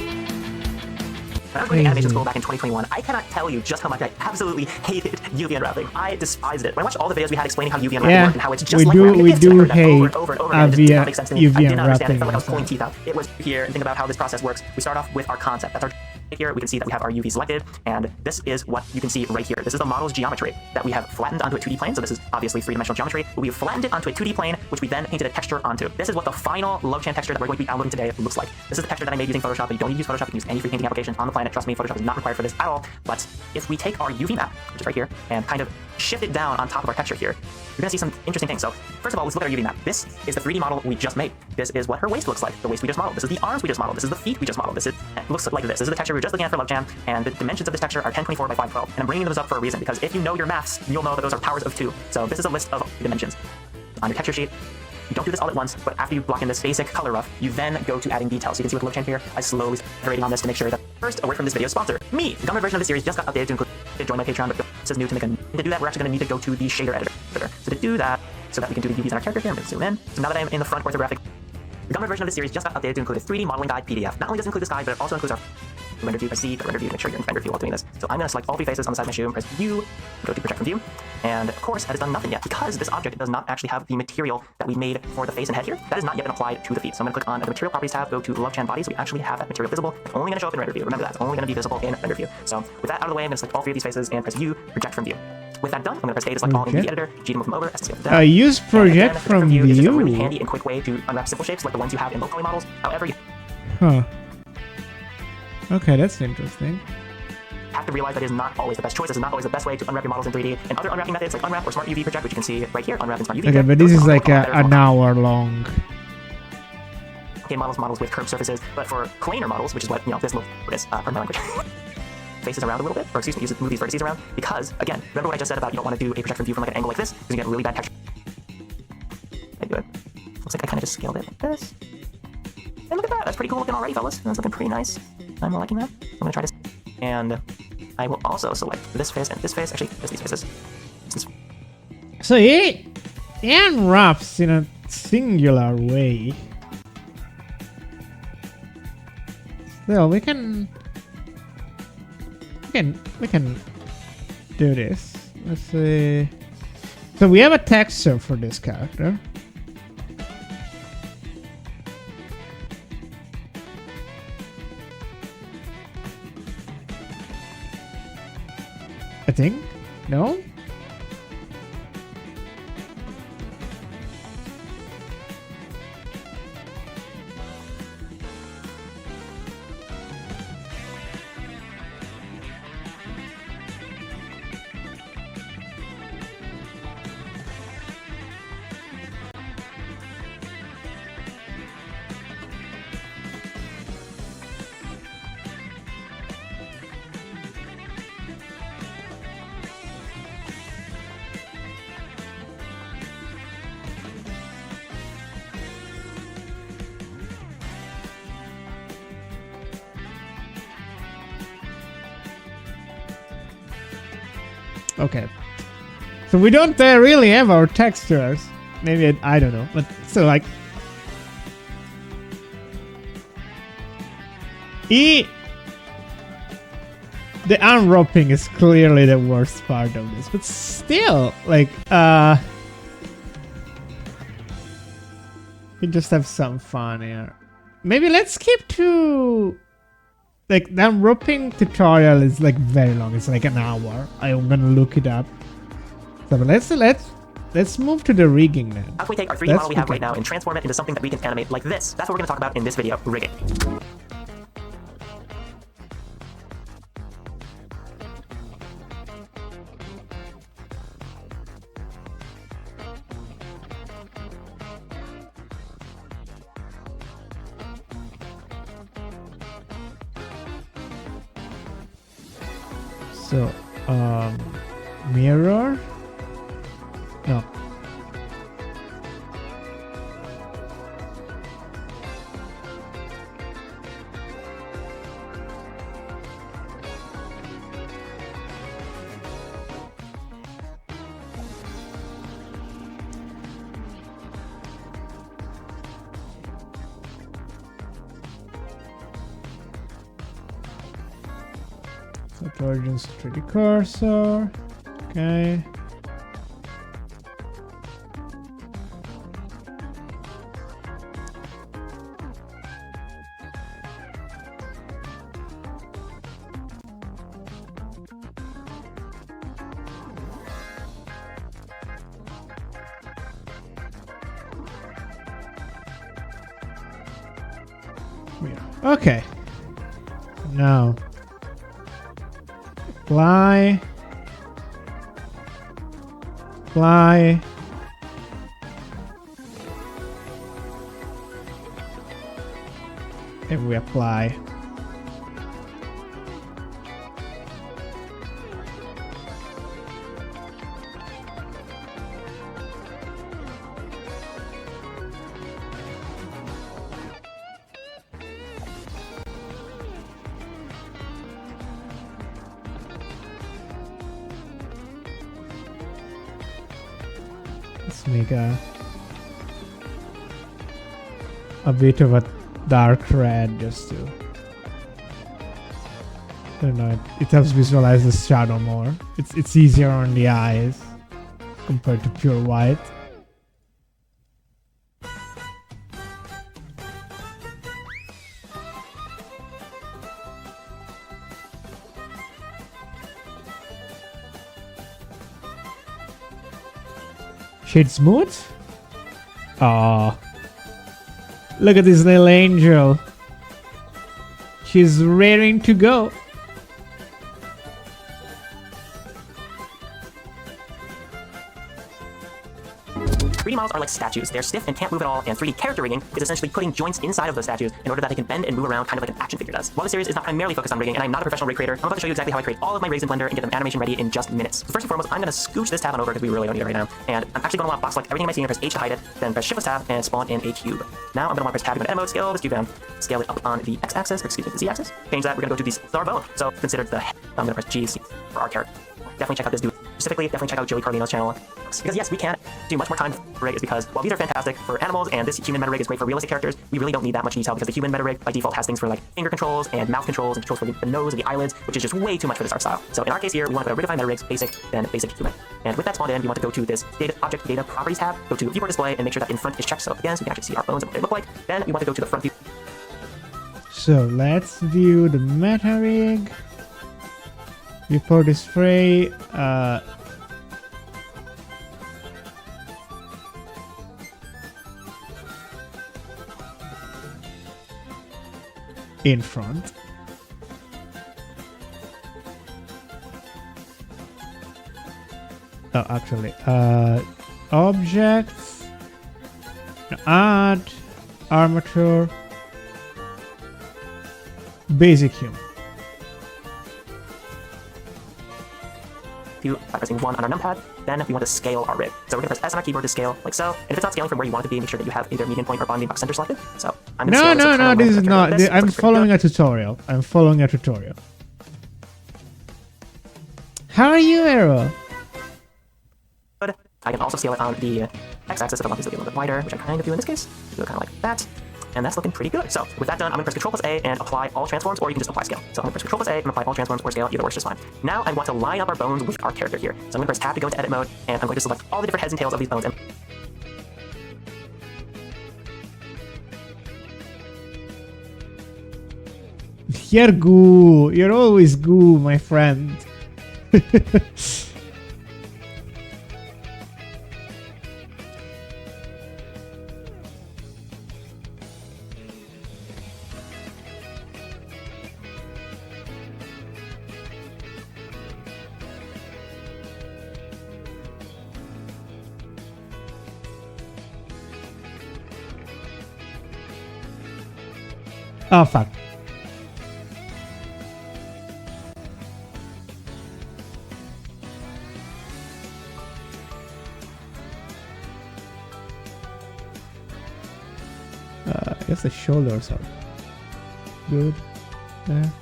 When I was doing animation school back in 2021, I cannot tell you just how much I absolutely hated UV unwrapping. I despised it. When I watched all the videos we had explaining how UV unwrapping worked and how it's just like we do hate over and over again, it just did not make sense to me. UV I did not understand it. unwrapping It felt like I was pulling teeth out. It was here and think about how this process works. We start off with our concept. That's our here. We can see that we have our UV selected, and this is what you can see right here. This is the model's geometry that we have flattened onto a 2D plane. So this is obviously three-dimensional geometry. But we have flattened it onto a 2D plane, which we then painted a texture onto. This is what the final Logchan texture that we're going to be downloading today looks like. This is the texture that I made using Photoshop. But you don't need to use Photoshop. You can use any free painting application on the planet. Trust me, Photoshop is not required for this at all. But if we take our UV map, which is right here, and kind of shift it down on top of our texture here, you're gonna see some interesting things. So first of all, let's look at our UV map. This is the 3D model we just made. This is what her waist looks like, the waist we just modeled. This is the arms we just modeled. This is the feet we just modeled. It looks like this. This is the texture we were just looking at for LoveJam, and the dimensions of this texture are 1024 by 512. And I'm bringing those up for a reason, because if you know your maths, you'll know that those are powers of 2. So this is a list of dimensions. On your texture sheet, you don't do this all at once, but after you block in this basic color rough, you then go to adding details. So you can see with LoveJam here, I slowly iterating on this to make sure that first, a word from this video's sponsor, me. The Gumroad version of this series just got updated to include join my Patreon, but this is new to make to do that, we're actually going to need to go to the shader editor. So to do that, so that we can do the UVs on our character here, I'm going to zoom in. So now that I'm in the front orthographic, the Gumroad version of this series just got updated to include a 3D modeling guide PDF. Not only does it include this guide, but it also includes our render view. Press Z, render view to make sure you're in render view while doing this. So I'm going to select all 3 faces on the side of my shoe and press U, go to project from view. And of course, that has done nothing yet because this object does not actually have the material that we made for the face and head here. That has not yet been applied to the feet. So I'm going to click on the material properties tab, go to LoveJam bodies. We actually have that material visible. It's only going to show up in render view. Remember that, it's only going to be visible in render view. So with that out of the way, I'm going to select all 3 of these faces and press U, project from view. With that done, I'm going to press A to select all in the editor, G to move them over, S to scale them down. Use project from view. It's just a really handy and quick way to unwrap simple shapes like the ones you have in low poly models. However, you Okay, that's interesting. have to realize that is not always the best choice. This is not always the best way to unwrap your models in 3D. And other unwrapping methods like Unwrap or Smart UV Project, which you can see right here, Unwrap and Smart UV. Okay, but this is like an hour long. Okay, models with curved surfaces, but for planar models, which is what this little is, pardon my language, faces around a little bit, or excuse me, move these vertices around, because again, remember what I just said about you don't want to do a project from view from like an angle like this, because you get really bad texture. I do it. Looks like I kind of just scaled it like this. And look at that, that's pretty cool looking already, fellas. That's looking pretty nice. I'm liking that. I'm gonna try this. And I will also select this face and this face, actually, just these faces. So it unwraps in a singular way. Well, we can do this. Let's see. So we have a texture for this character. I think. No? Okay. So we don't really have our textures. Maybe I don't know, but so like the unwrapping is clearly the worst part of this, but still like we just have some fun here. Maybe let's skip to like the unwrapping tutorial is like very long. It's like an hour. I'm gonna look it up. So let's move to the rigging then. How can we take our 3D model we have right now and transform it into something that we can animate like this? That's what we're going to talk about in this video, rigging. So, mirror? No. Origins 3D cursor. Okay. Okay. Now apply. apply. And we apply. Let's make a bit of a dark red just to, I don't know, it helps visualize the shadow more. It's easier on the eyes compared to pure white. Shade smooth? Aww. Look at this little angel. She's raring to go. 3D models are like statues. They're stiff and can't move at all, and 3D character rigging is essentially putting joints inside of those statues in order that they can bend and move around kind of like an action figure does. While this series is not primarily focused on rigging, and I'm not a professional rig creator, I'm about to show you exactly how I create all of my rigs in Blender and get them animation ready in just minutes. So first and foremost, I'm going to scooch this tab on over because we really don't need it right now, and I'm actually going to want to box select everything in my scene and press H to hide it, then press Shift plus Tab and spawn in a cube. Now I'm going to want to press Tab to go to edit mode, scale this cube down, scale it up on the X-axis, or excuse me, the Z-axis. Change that, we're going to go to the star bone. So consider the head. I'm going to press G for our character. Definitely check out this dude. Specifically, definitely check out Joey Carlino's channel. Because yes, we can do much more time for rig is because while these are fantastic for animals and this human meta rig is great for realistic characters, we really don't need that much detail because the human meta rig by default has things for like finger controls and mouth controls and controls for the nose and the eyelids, which is just way too much for this art style. So in our case here, we want to go to Rigify meta rigs, basic, then basic human. And with that spawned in, we want to go to this data object data properties tab, go to viewport display and make sure that in front is checked so again so we can actually see our bones and what they look like. Then we want to go to the front view. So let's view the meta rig. Viewport display. In front. Oh, actually, objects, add, armature, basic human. By pressing 1 on our numpad, then we want to scale our rig. So we're going to press S on our keyboard to scale, like so. And if it's not scaling from where you want it to be, make sure that you have either median point or bonding box center selected. So I'm going to scale this No, this is not. I'm following a tutorial. How are you, Arrow? Good. I can also scale it on the X-axis if I want this to be a little bit wider, which I kind of do in this case. Do it kind of like that. And that's looking pretty good. So with that done, I'm going to press Control plus A and apply all transforms, or you can just apply scale. So I'm going to press Control plus A and apply all transforms or scale. Either works just fine. Now I want to line up our bones with our character here. So I'm going to press Tab to go into edit mode, and I'm going to select all the different heads and tails of these bones. And You're goo. You're always goo, my friend. Oh, fuck. I guess the shoulders are good there.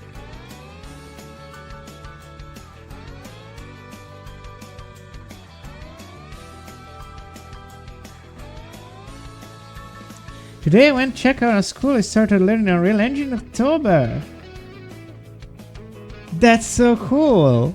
Today I went check out a school. I started learning Unreal Engine in October. That's so cool.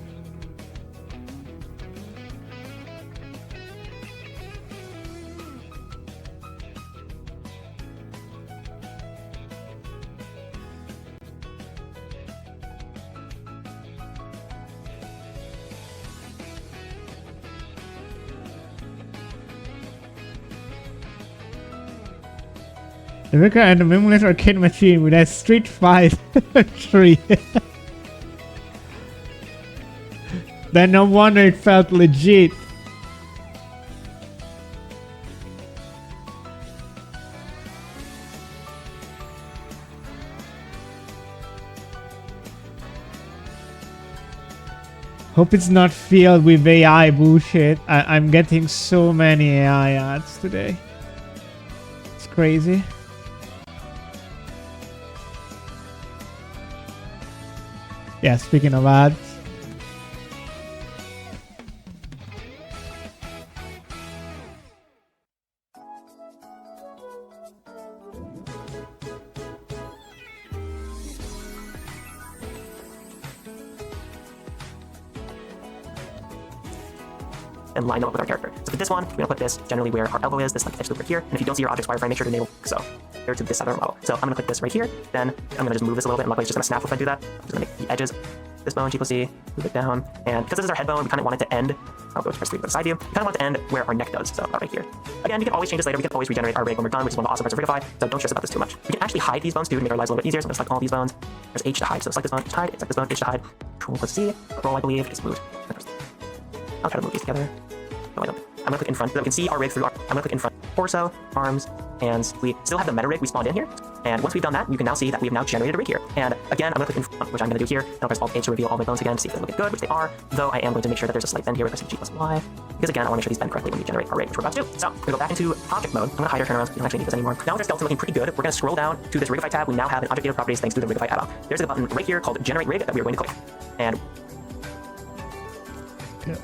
The Vicar and the Emulator arcade machine with a Street Fighter 3. Then no wonder it felt legit. Hope it's not filled with AI bullshit. I'm getting so many AI ads today. It's crazy. Yeah, speaking of ads. And line them up with our character. So for this one, we're gonna put this generally where our elbow is, this like edge loop right here. And if you don't see your object's wireframe, make sure to enable so here to this side of our model. So I'm gonna click this right here. Then I'm gonna just move this a little bit, and luckily it's just gonna snap if I do that. I'm just gonna make the edges this bone G plus C, move it down. And because this is our head bone, we kind of want it to end. I'll go to press 3 to the side view. We kind of want it to end where our neck does, so about right here. Again, you can always change this later. We can always regenerate our rig when we're done, which is one of the awesome parts of Rigify. So don't stress about this too much. We can actually hide these bones too to make our lives a little bit easier. So I'm gonna select all these bones. There's H to hide. So select this bone, H to hide, select this bone, H to hide. Control plus C, roll I believe, just move. I'll try to move these together. No, I don't. I'm gonna click in front so that we can see our rig through our. I'm gonna click in front, torso, arms, hands. We still have the meta rig we spawned in here. And once we've done that, you can now see that we have now generated a rig here. And again, I'm gonna click in front, which I'm gonna do here. And I'll press Alt H to reveal all my bones again to see if they're looking good, which they are. Though I am going to make sure that there's a slight bend here with pressing G plus Y. Because again, I wanna make sure these bend correctly when we generate our rig, which we're about to do. So I'm gonna go back into object mode. I'm gonna hide our turnarounds. We don't actually need this anymore. Now with our skeleton looking pretty good, we're gonna scroll down to this Rigify tab. We now have an object data properties thanks to the Rigify add-on. There's a button right here called Generate Rig that we are going to click. And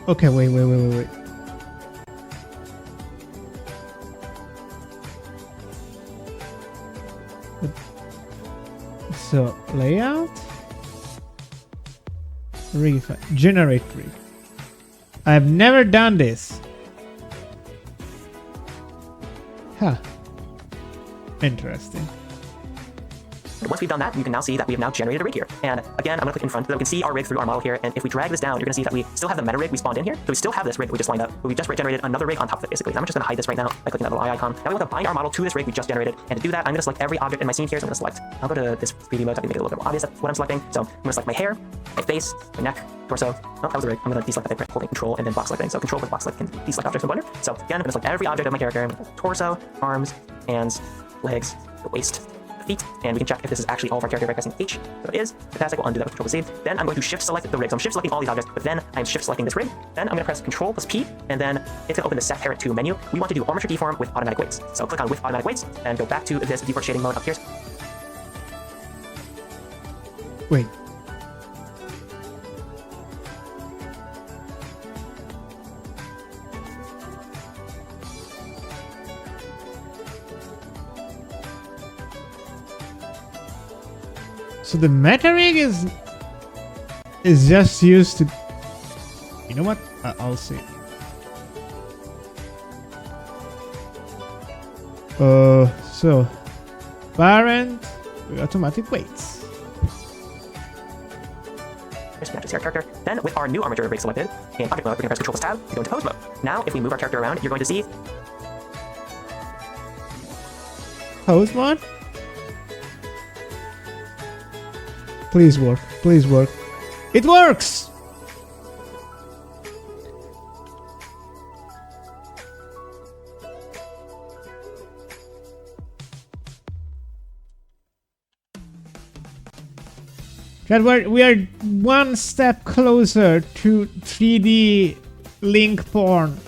Okay, wait. So, layout, Rigify, generate rig. I've never done this. Huh. Interesting. once we've done that, you can now see that we have now generated a rig here. And again, I'm gonna click in front so that we can see our rig through our model here. And if we drag this down, you're gonna see that we still have the meta rig we spawned in here. So we still have this rig that we just lined up, but we just generated another rig on top of it, basically. And I'm just gonna hide this right now by clicking that little eye icon. Now we want to bind our model to this rig we just generated. And to do that, I'm gonna select every object in my scene here. So I'm gonna select, I'll go to this 3D mode so I can make it a little bit more obvious what I'm selecting. So I'm gonna select my hair, my face, my neck, torso. Oh, that was the rig. I'm gonna deselect that by holding control and then box selecting. So control with box select can deselect objects from Blender. So again, I'm gonna select every object of my character. Torso, arms, hands, legs, the waist, feet, and we can check if this is actually all of our character by pressing H. So it is. Fantastic. We'll undo that with Control plus C. Then I'm going to shift select the rig. So I'm shift selecting all these objects, but then I'm shift selecting this rig. Then I'm going to press Control plus P, and then it's going to open the Set Parent 2 menu. We want to do Armature Deform with automatic weights. So click on with automatic weights and go back to this default shading mode up here. Wait. So the meta rig is just used to. You know what? I'll see. So parent with automatic weights. Just matches our character. Then with our new armature rig selected in object mode, we can press Control plus Tab to go into pose mode. Now, if we move our character around, you're going to see Pose mode. Please work. Please work. It works! We are one step closer to 3D Link porn.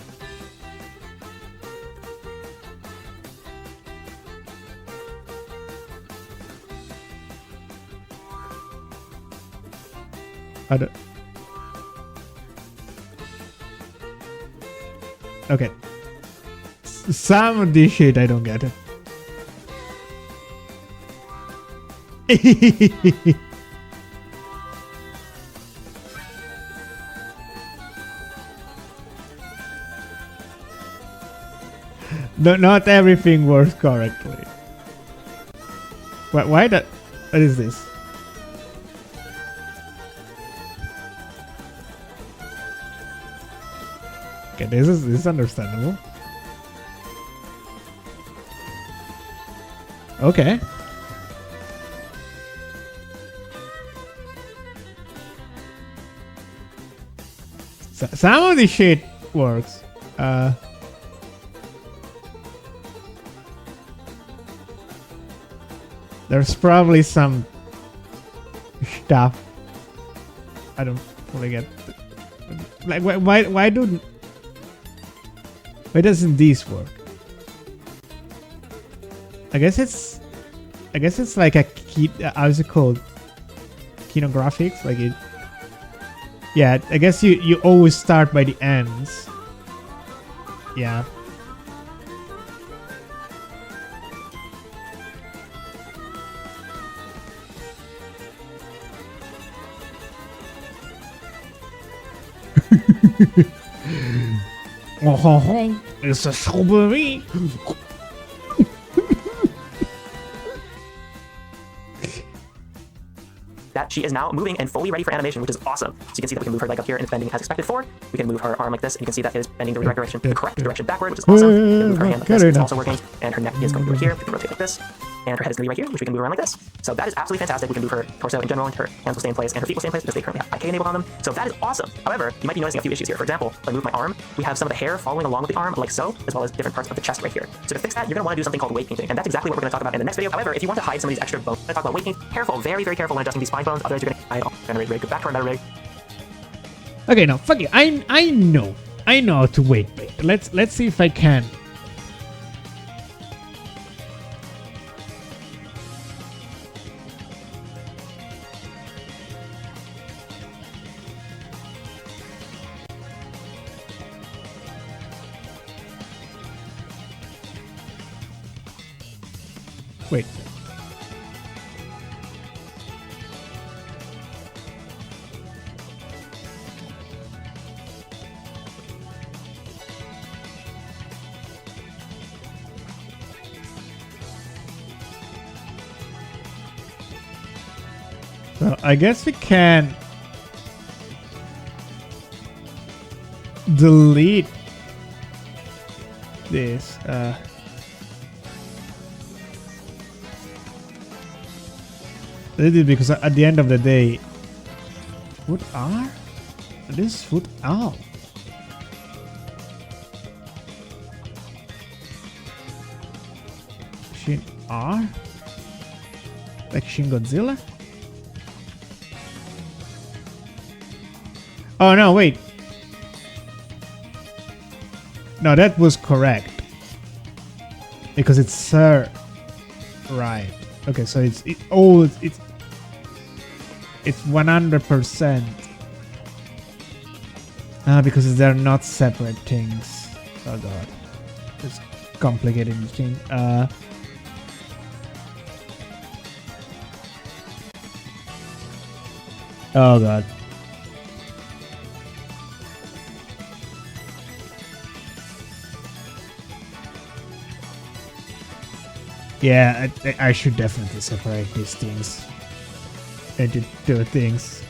Okay. Some of this shit I don't get it. No, not everything works correctly. Why that? What is this? Okay, this is understandable. Okay. Some of this shit works. There's probably some stuff I don't fully get. Like, why doesn't this work? I guess it's like a how's it called? Kinographics, like it. Yeah, I guess you always start by the ends. Yeah. Oh, it's a strawberry. That she is now moving and fully ready for animation, which is awesome. So you can see that we can move her leg up here and it's bending as expected forward. We can move her arm like this, and you can see that it is bending the correct direction backward, which is awesome. We can move her hand like this, it's also working. And her neck is going to be right here. We can rotate like this. And her head is going to be right here, which we can move around like this. So that is absolutely fantastic. We can move her torso in general, and her hands will stay in place, and her feet will stay in place because they currently have IK enabled on them. So that is awesome. However, you might be noticing a few issues here. For example, if I move my arm, we have some of the hair following along with the arm, like so, as well as different parts of the chest right here. So to fix that, you're going to want to do something called weight painting, and that's exactly what we're going to talk about in the next video. However, if you want to hide some of these extra bones, I'm going to talk about weight painting. Careful, very, very careful when adjusting these spine bones. Otherwise, you're going to hide all. Generate rig, go back to our meta rig. Okay, no, fuck it. I know how to weight paint. Let's see if I can. Wait. Well, I guess we can delete this. Because at the end of the day, foot R? This foot R. Shin R? Like Shin Godzilla? Oh no, wait. No, that was correct. Because it's Sir. Right. Okay, so it's 100%. Because they're not separate things. Oh god. It's complicated thing. Oh god. Yeah, I should definitely separate these things into two things.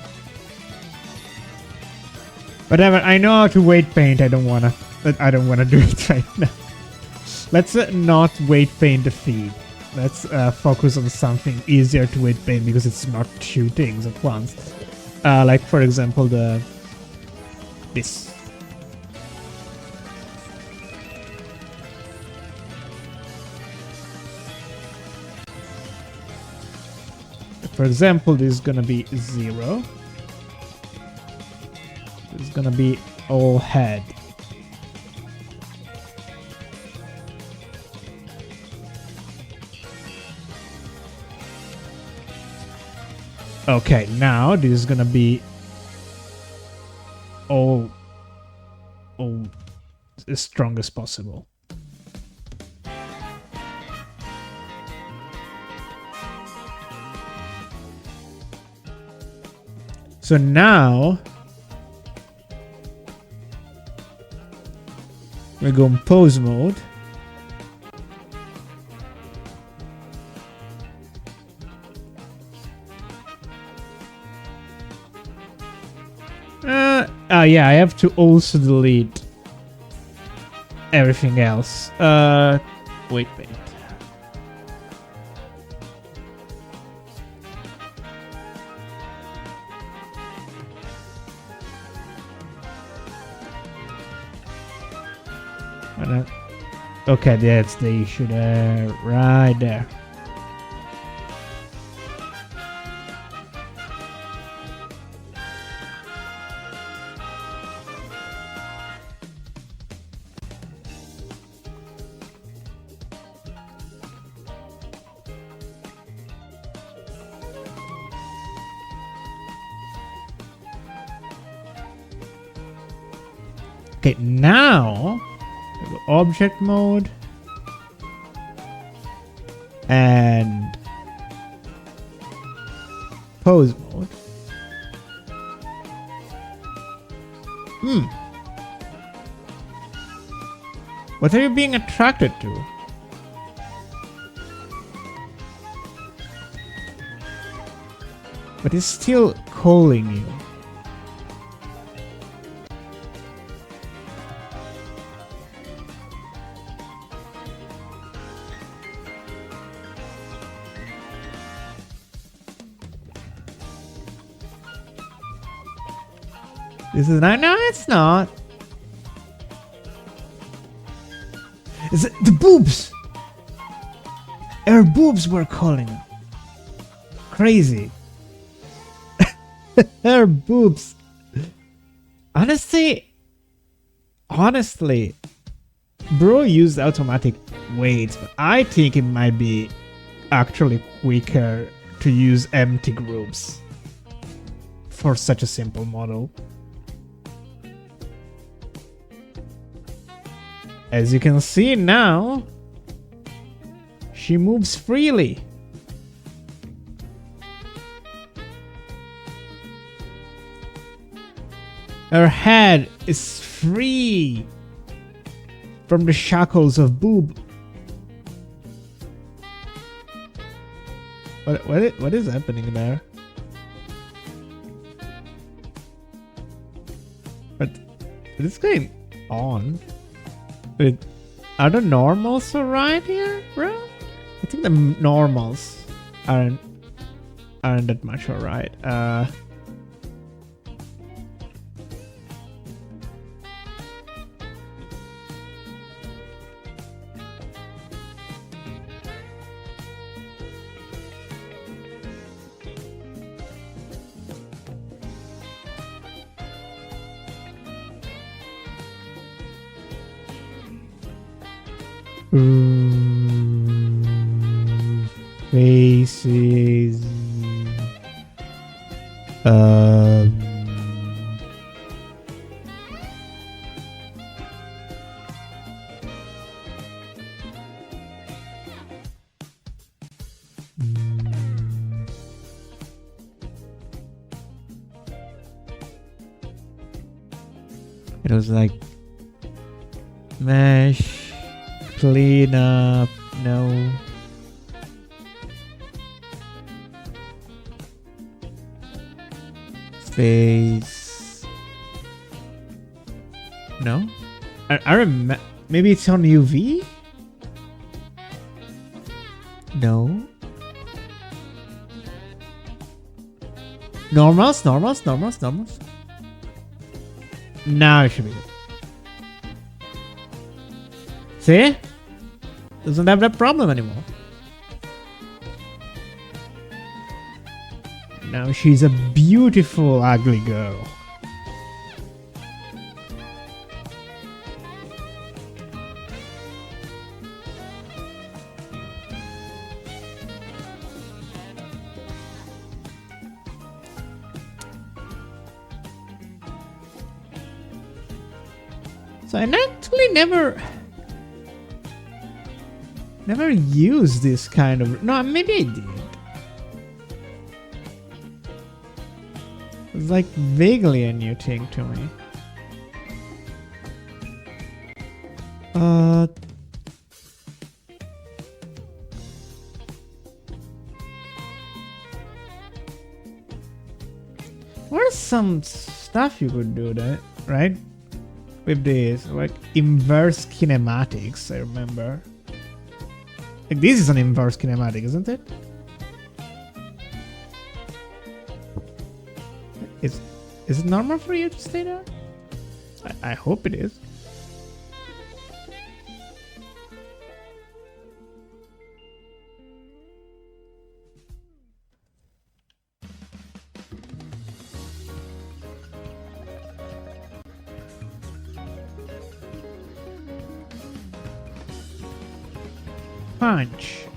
Whatever, I know how to weight paint. I don't wanna do it right now. Let's not weight paint the feet. Let's focus on something easier to weight paint because it's not two things at once. Like for example this. For example, this is gonna be 0. This is gonna be all head. Okay, now this is gonna be all as strong as possible. So now we go in pose mode. Yeah, I have to also delete everything else. Wait. Okay, that's the issue there, right there. Okay, now we go object mode and pose mode. What are you being attracted to? But it's still calling you. This is not. No, it's not. Is it the boobs? Her boobs were calling her. Crazy. Her boobs. Honestly, bro used automatic weights, but I think it might be actually quicker to use empty groups for such a simple model. As you can see now, she moves freely. Her head is free from the shackles of boob. What is happening there? What is going on? Wait, are the normals alright here, bro? I think the normals aren't that much alright. Faces. It was like mesh, clean up, no. Face. No? I remember. Maybe it's on UV? No. Normals. Now it should be good. See? Doesn't have that problem anymore. Now she's a beautiful, ugly girl. So I actually never used this kind of... No, maybe I did. It's like vaguely a new thing to me. What is some stuff you could do that, right? With this, like inverse kinematics, I remember. Like this is an inverse kinematic, isn't it? Is it normal for you to stay there? I hope it is. Punch.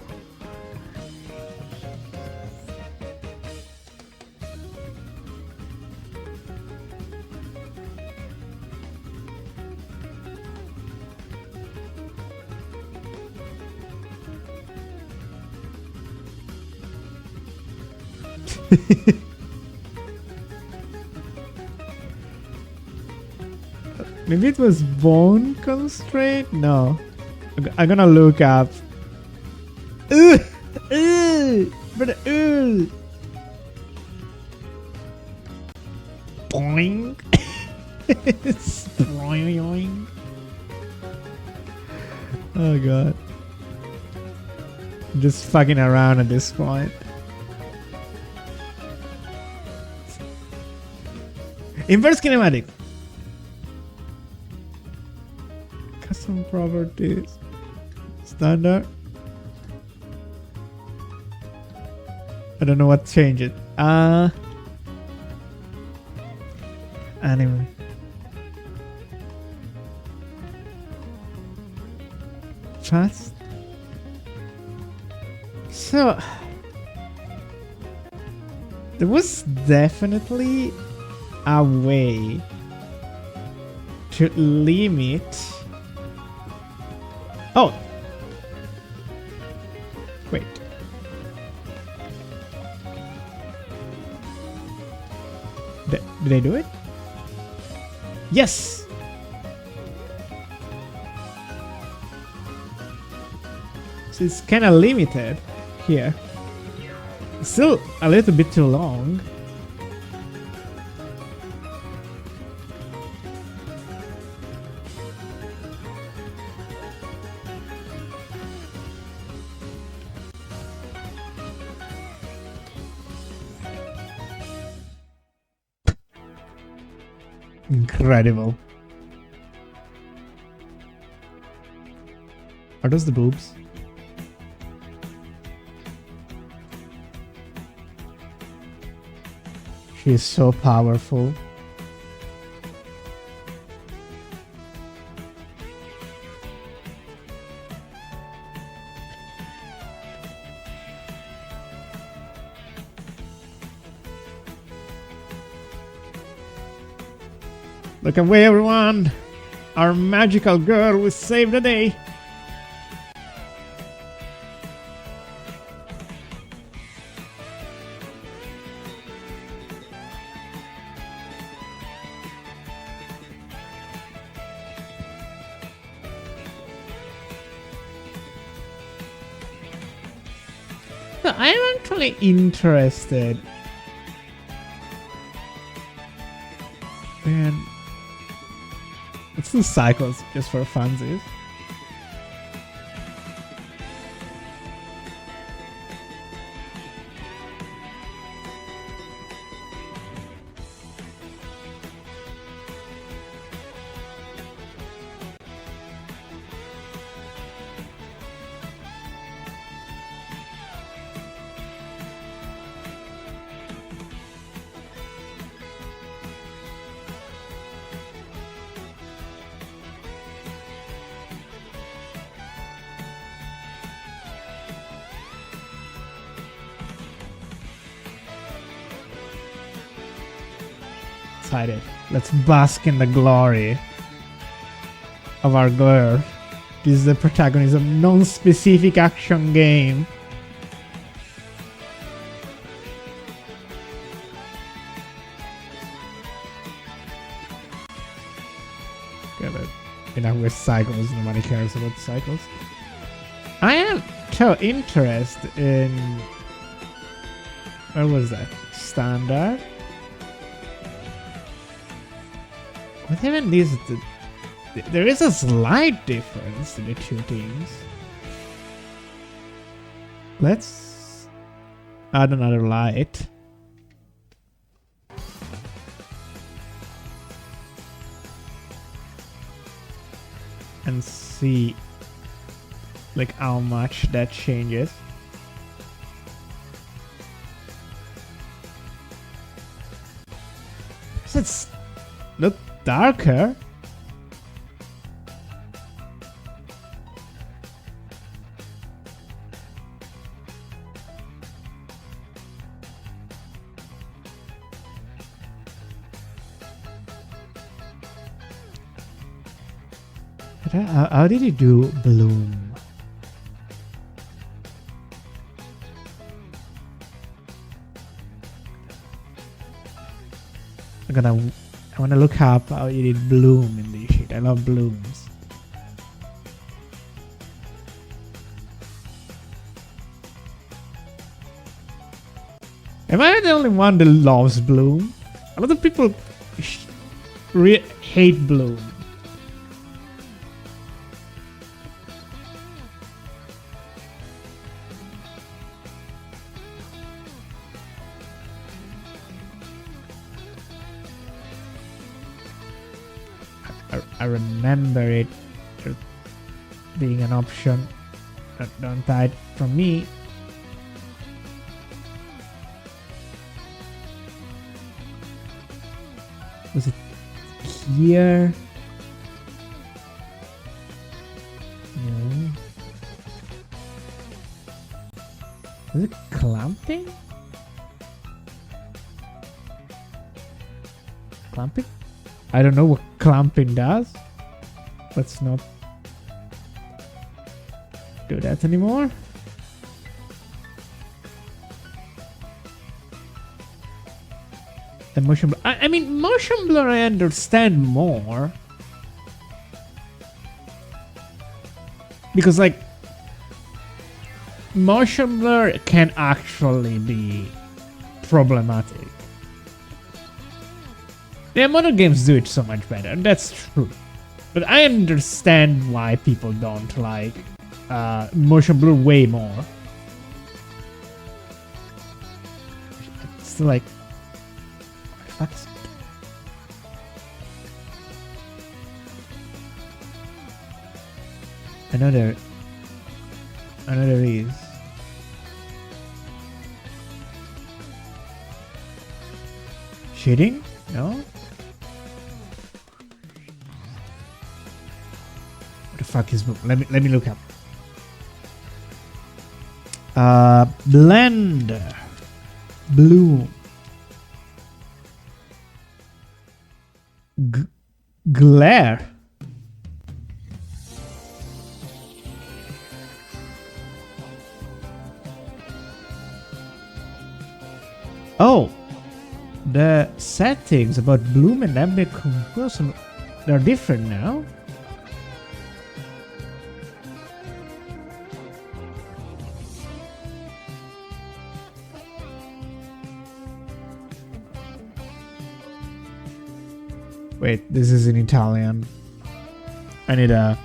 Maybe it was bone constraint? No. I'm gonna look up. Ugh! Ugh! But boing! Boing! Oh god. I'm just fucking around at this point. Inverse kinematic. Custom properties. Standard. I don't know what changed it. Anyway. Fast. So there was definitely a way to limit. Oh, wait. Did I do it? Yes. So it's kind of limited here. Still a little bit too long. Incredible. Are those the boobs? She is so powerful. Look away, everyone! Our magical girl will save the day! So I'm actually interested in... Let's do cycles just for funsies. Excited. Let's bask in the glory of our girl. This is the protagonist of non-specific action game. Yeah, but enough with cycles. Nobody cares about cycles. I am so interested in... Where was that? Standard? But even this, there is a slight difference in the two teams. Let's add another light. And see like how much that changes. Does it look darker? How did he do bloom? I wanna look up how you did bloom in this shit. I love blooms. Am I the only one that loves bloom? A lot of people hate bloom. I remember it being an option. Don't hide from me. Was it here? No. Was it clamping? Clamping? I don't know what clamping does. Let's not do that anymore. The motion blur. I mean, motion blur I understand more. Because, like, motion blur can actually be problematic. Yeah, modern games do it so much better, that's true. But I understand why people don't like motion blur way more. It's like, fuck's sake. I know there is. Shading? No? What the fuck is... Let me look up. Blender. Bloom. Glare. Oh, the settings about bloom and ambient composition, they're different now. Wait, this is in Italian. I need a...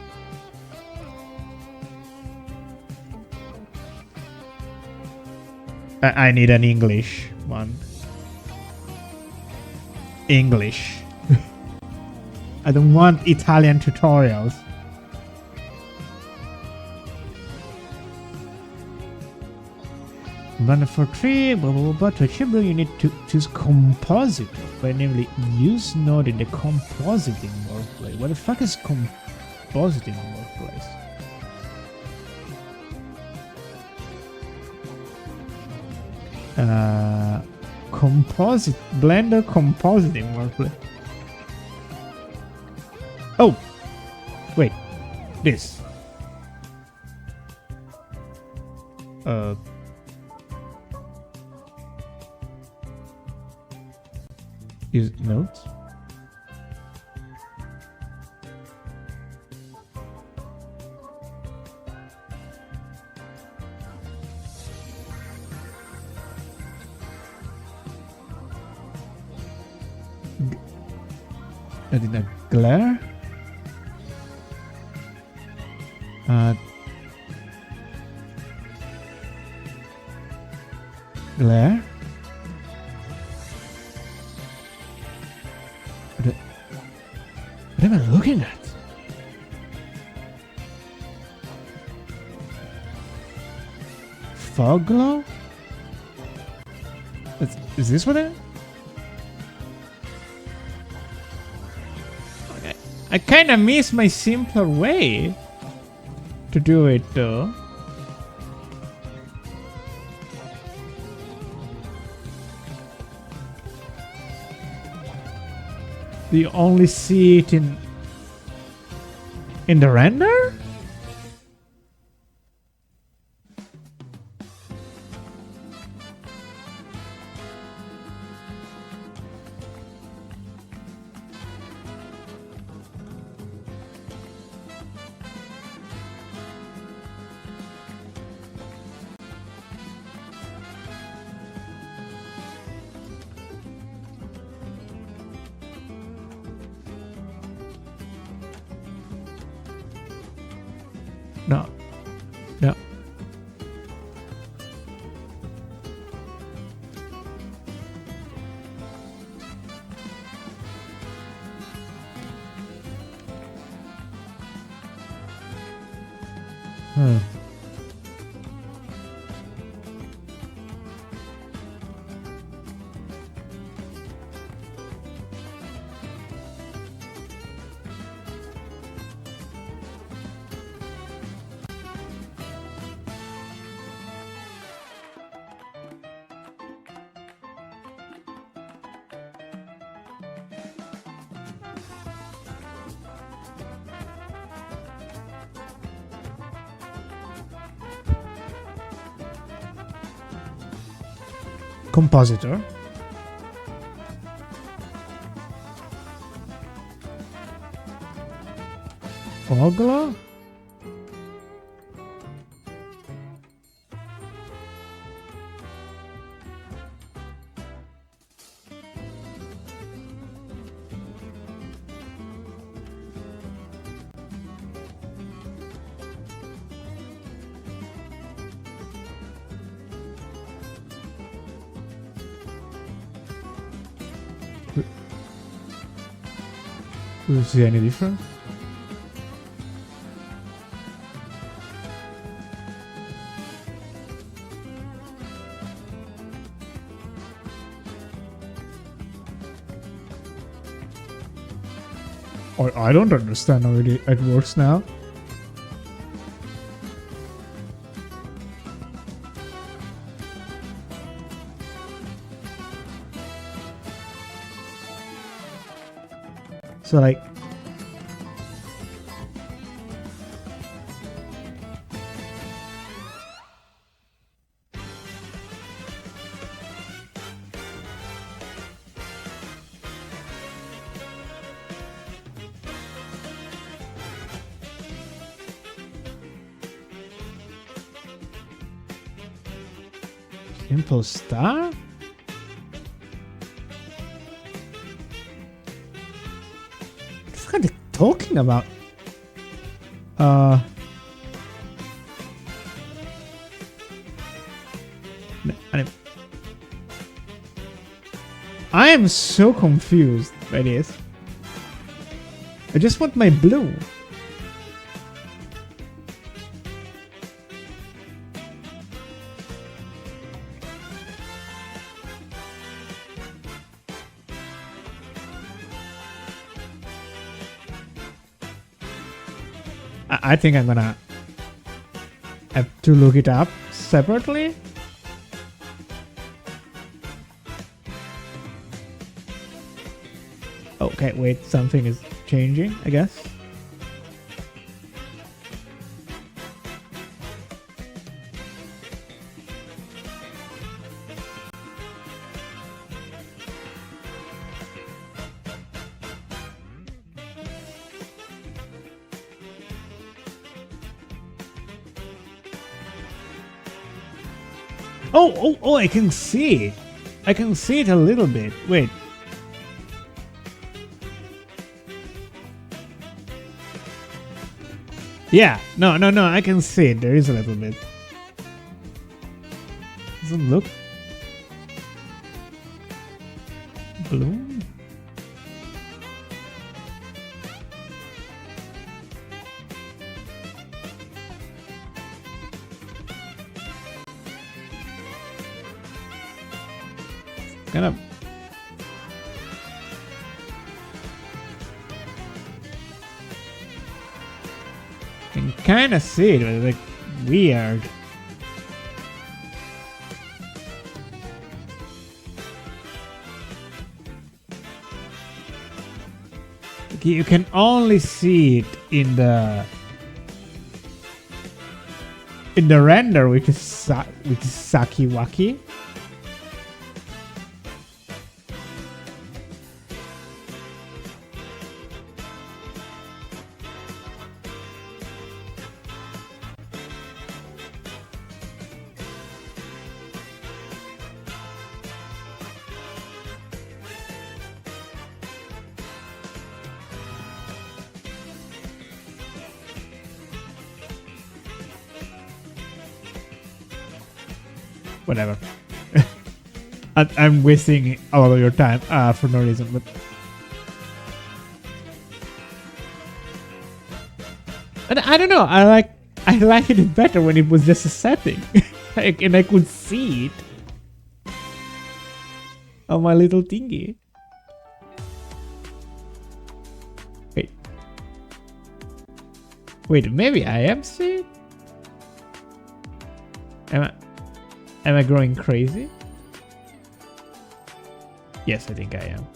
I need an English one. English. I don't want Italian tutorials. Blender for 3, blah blah blah. To achieve blue, you need to choose composite. Namely, use node in the compositing workplace. What the fuck is compositing workplace? Composite Blender compositing workplace. Oh, wait, this. Use notes. I did a glare. Glare. What am I looking at? Fog glow? Is this what I... Okay. I kinda miss my simpler way to do it though. Do you only see it in the render? No. No. Hmm. Compositor. Ogla? Do you see any difference? I don't understand how it works now. So like Simple Star? What are they talking about? I am so confused by this. I just want my blue. I think I'm gonna have to look it up separately. Okay, wait, something is changing, I guess. Oh, I can see it. I can see it a little bit. Wait. Yeah, no, I can see it. There is a little bit. Doesn't look blue. Kind of. Can kind of see it, but it's like weird. You can only see it in the render, which is Sakiwaki. whatever. I'm wasting a lot of your time for no reason, but I don't know. I like it better when it was just a setting, and I could see it on my little thingy. Wait, maybe I am seeing? Am I growing crazy? Yes, I think I am.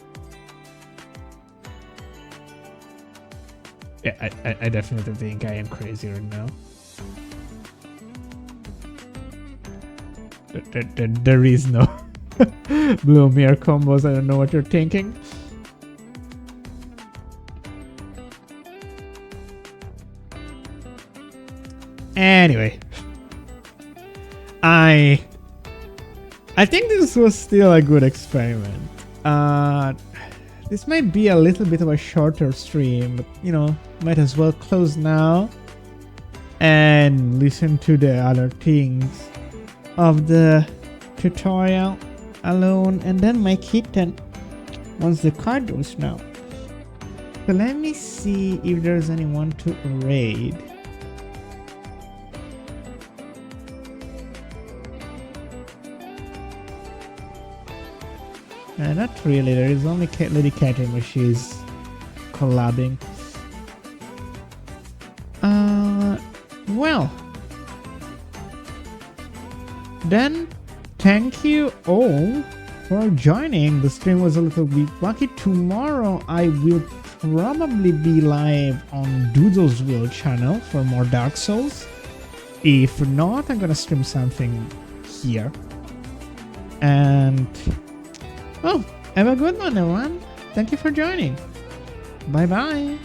Yeah, I definitely think I am crazy right now. There is no blue mirror combos. I don't know what you're thinking. Anyway, I think this was still a good experiment. This might be a little bit of a shorter stream, but you know, might as well close now and listen to the other things of the tutorial alone, and then make it and once the card goes now. So let me see if there's anyone to raid. Not really, there is only Lady Catherine where she's collabing. Well, then thank you all for joining. The stream was a little bit wacky. Tomorrow I will probably be live on Doodle's Will channel for more Dark Souls. If not, I'm gonna stream something here. And well, have a good one, everyone. Thank you for joining. Bye bye.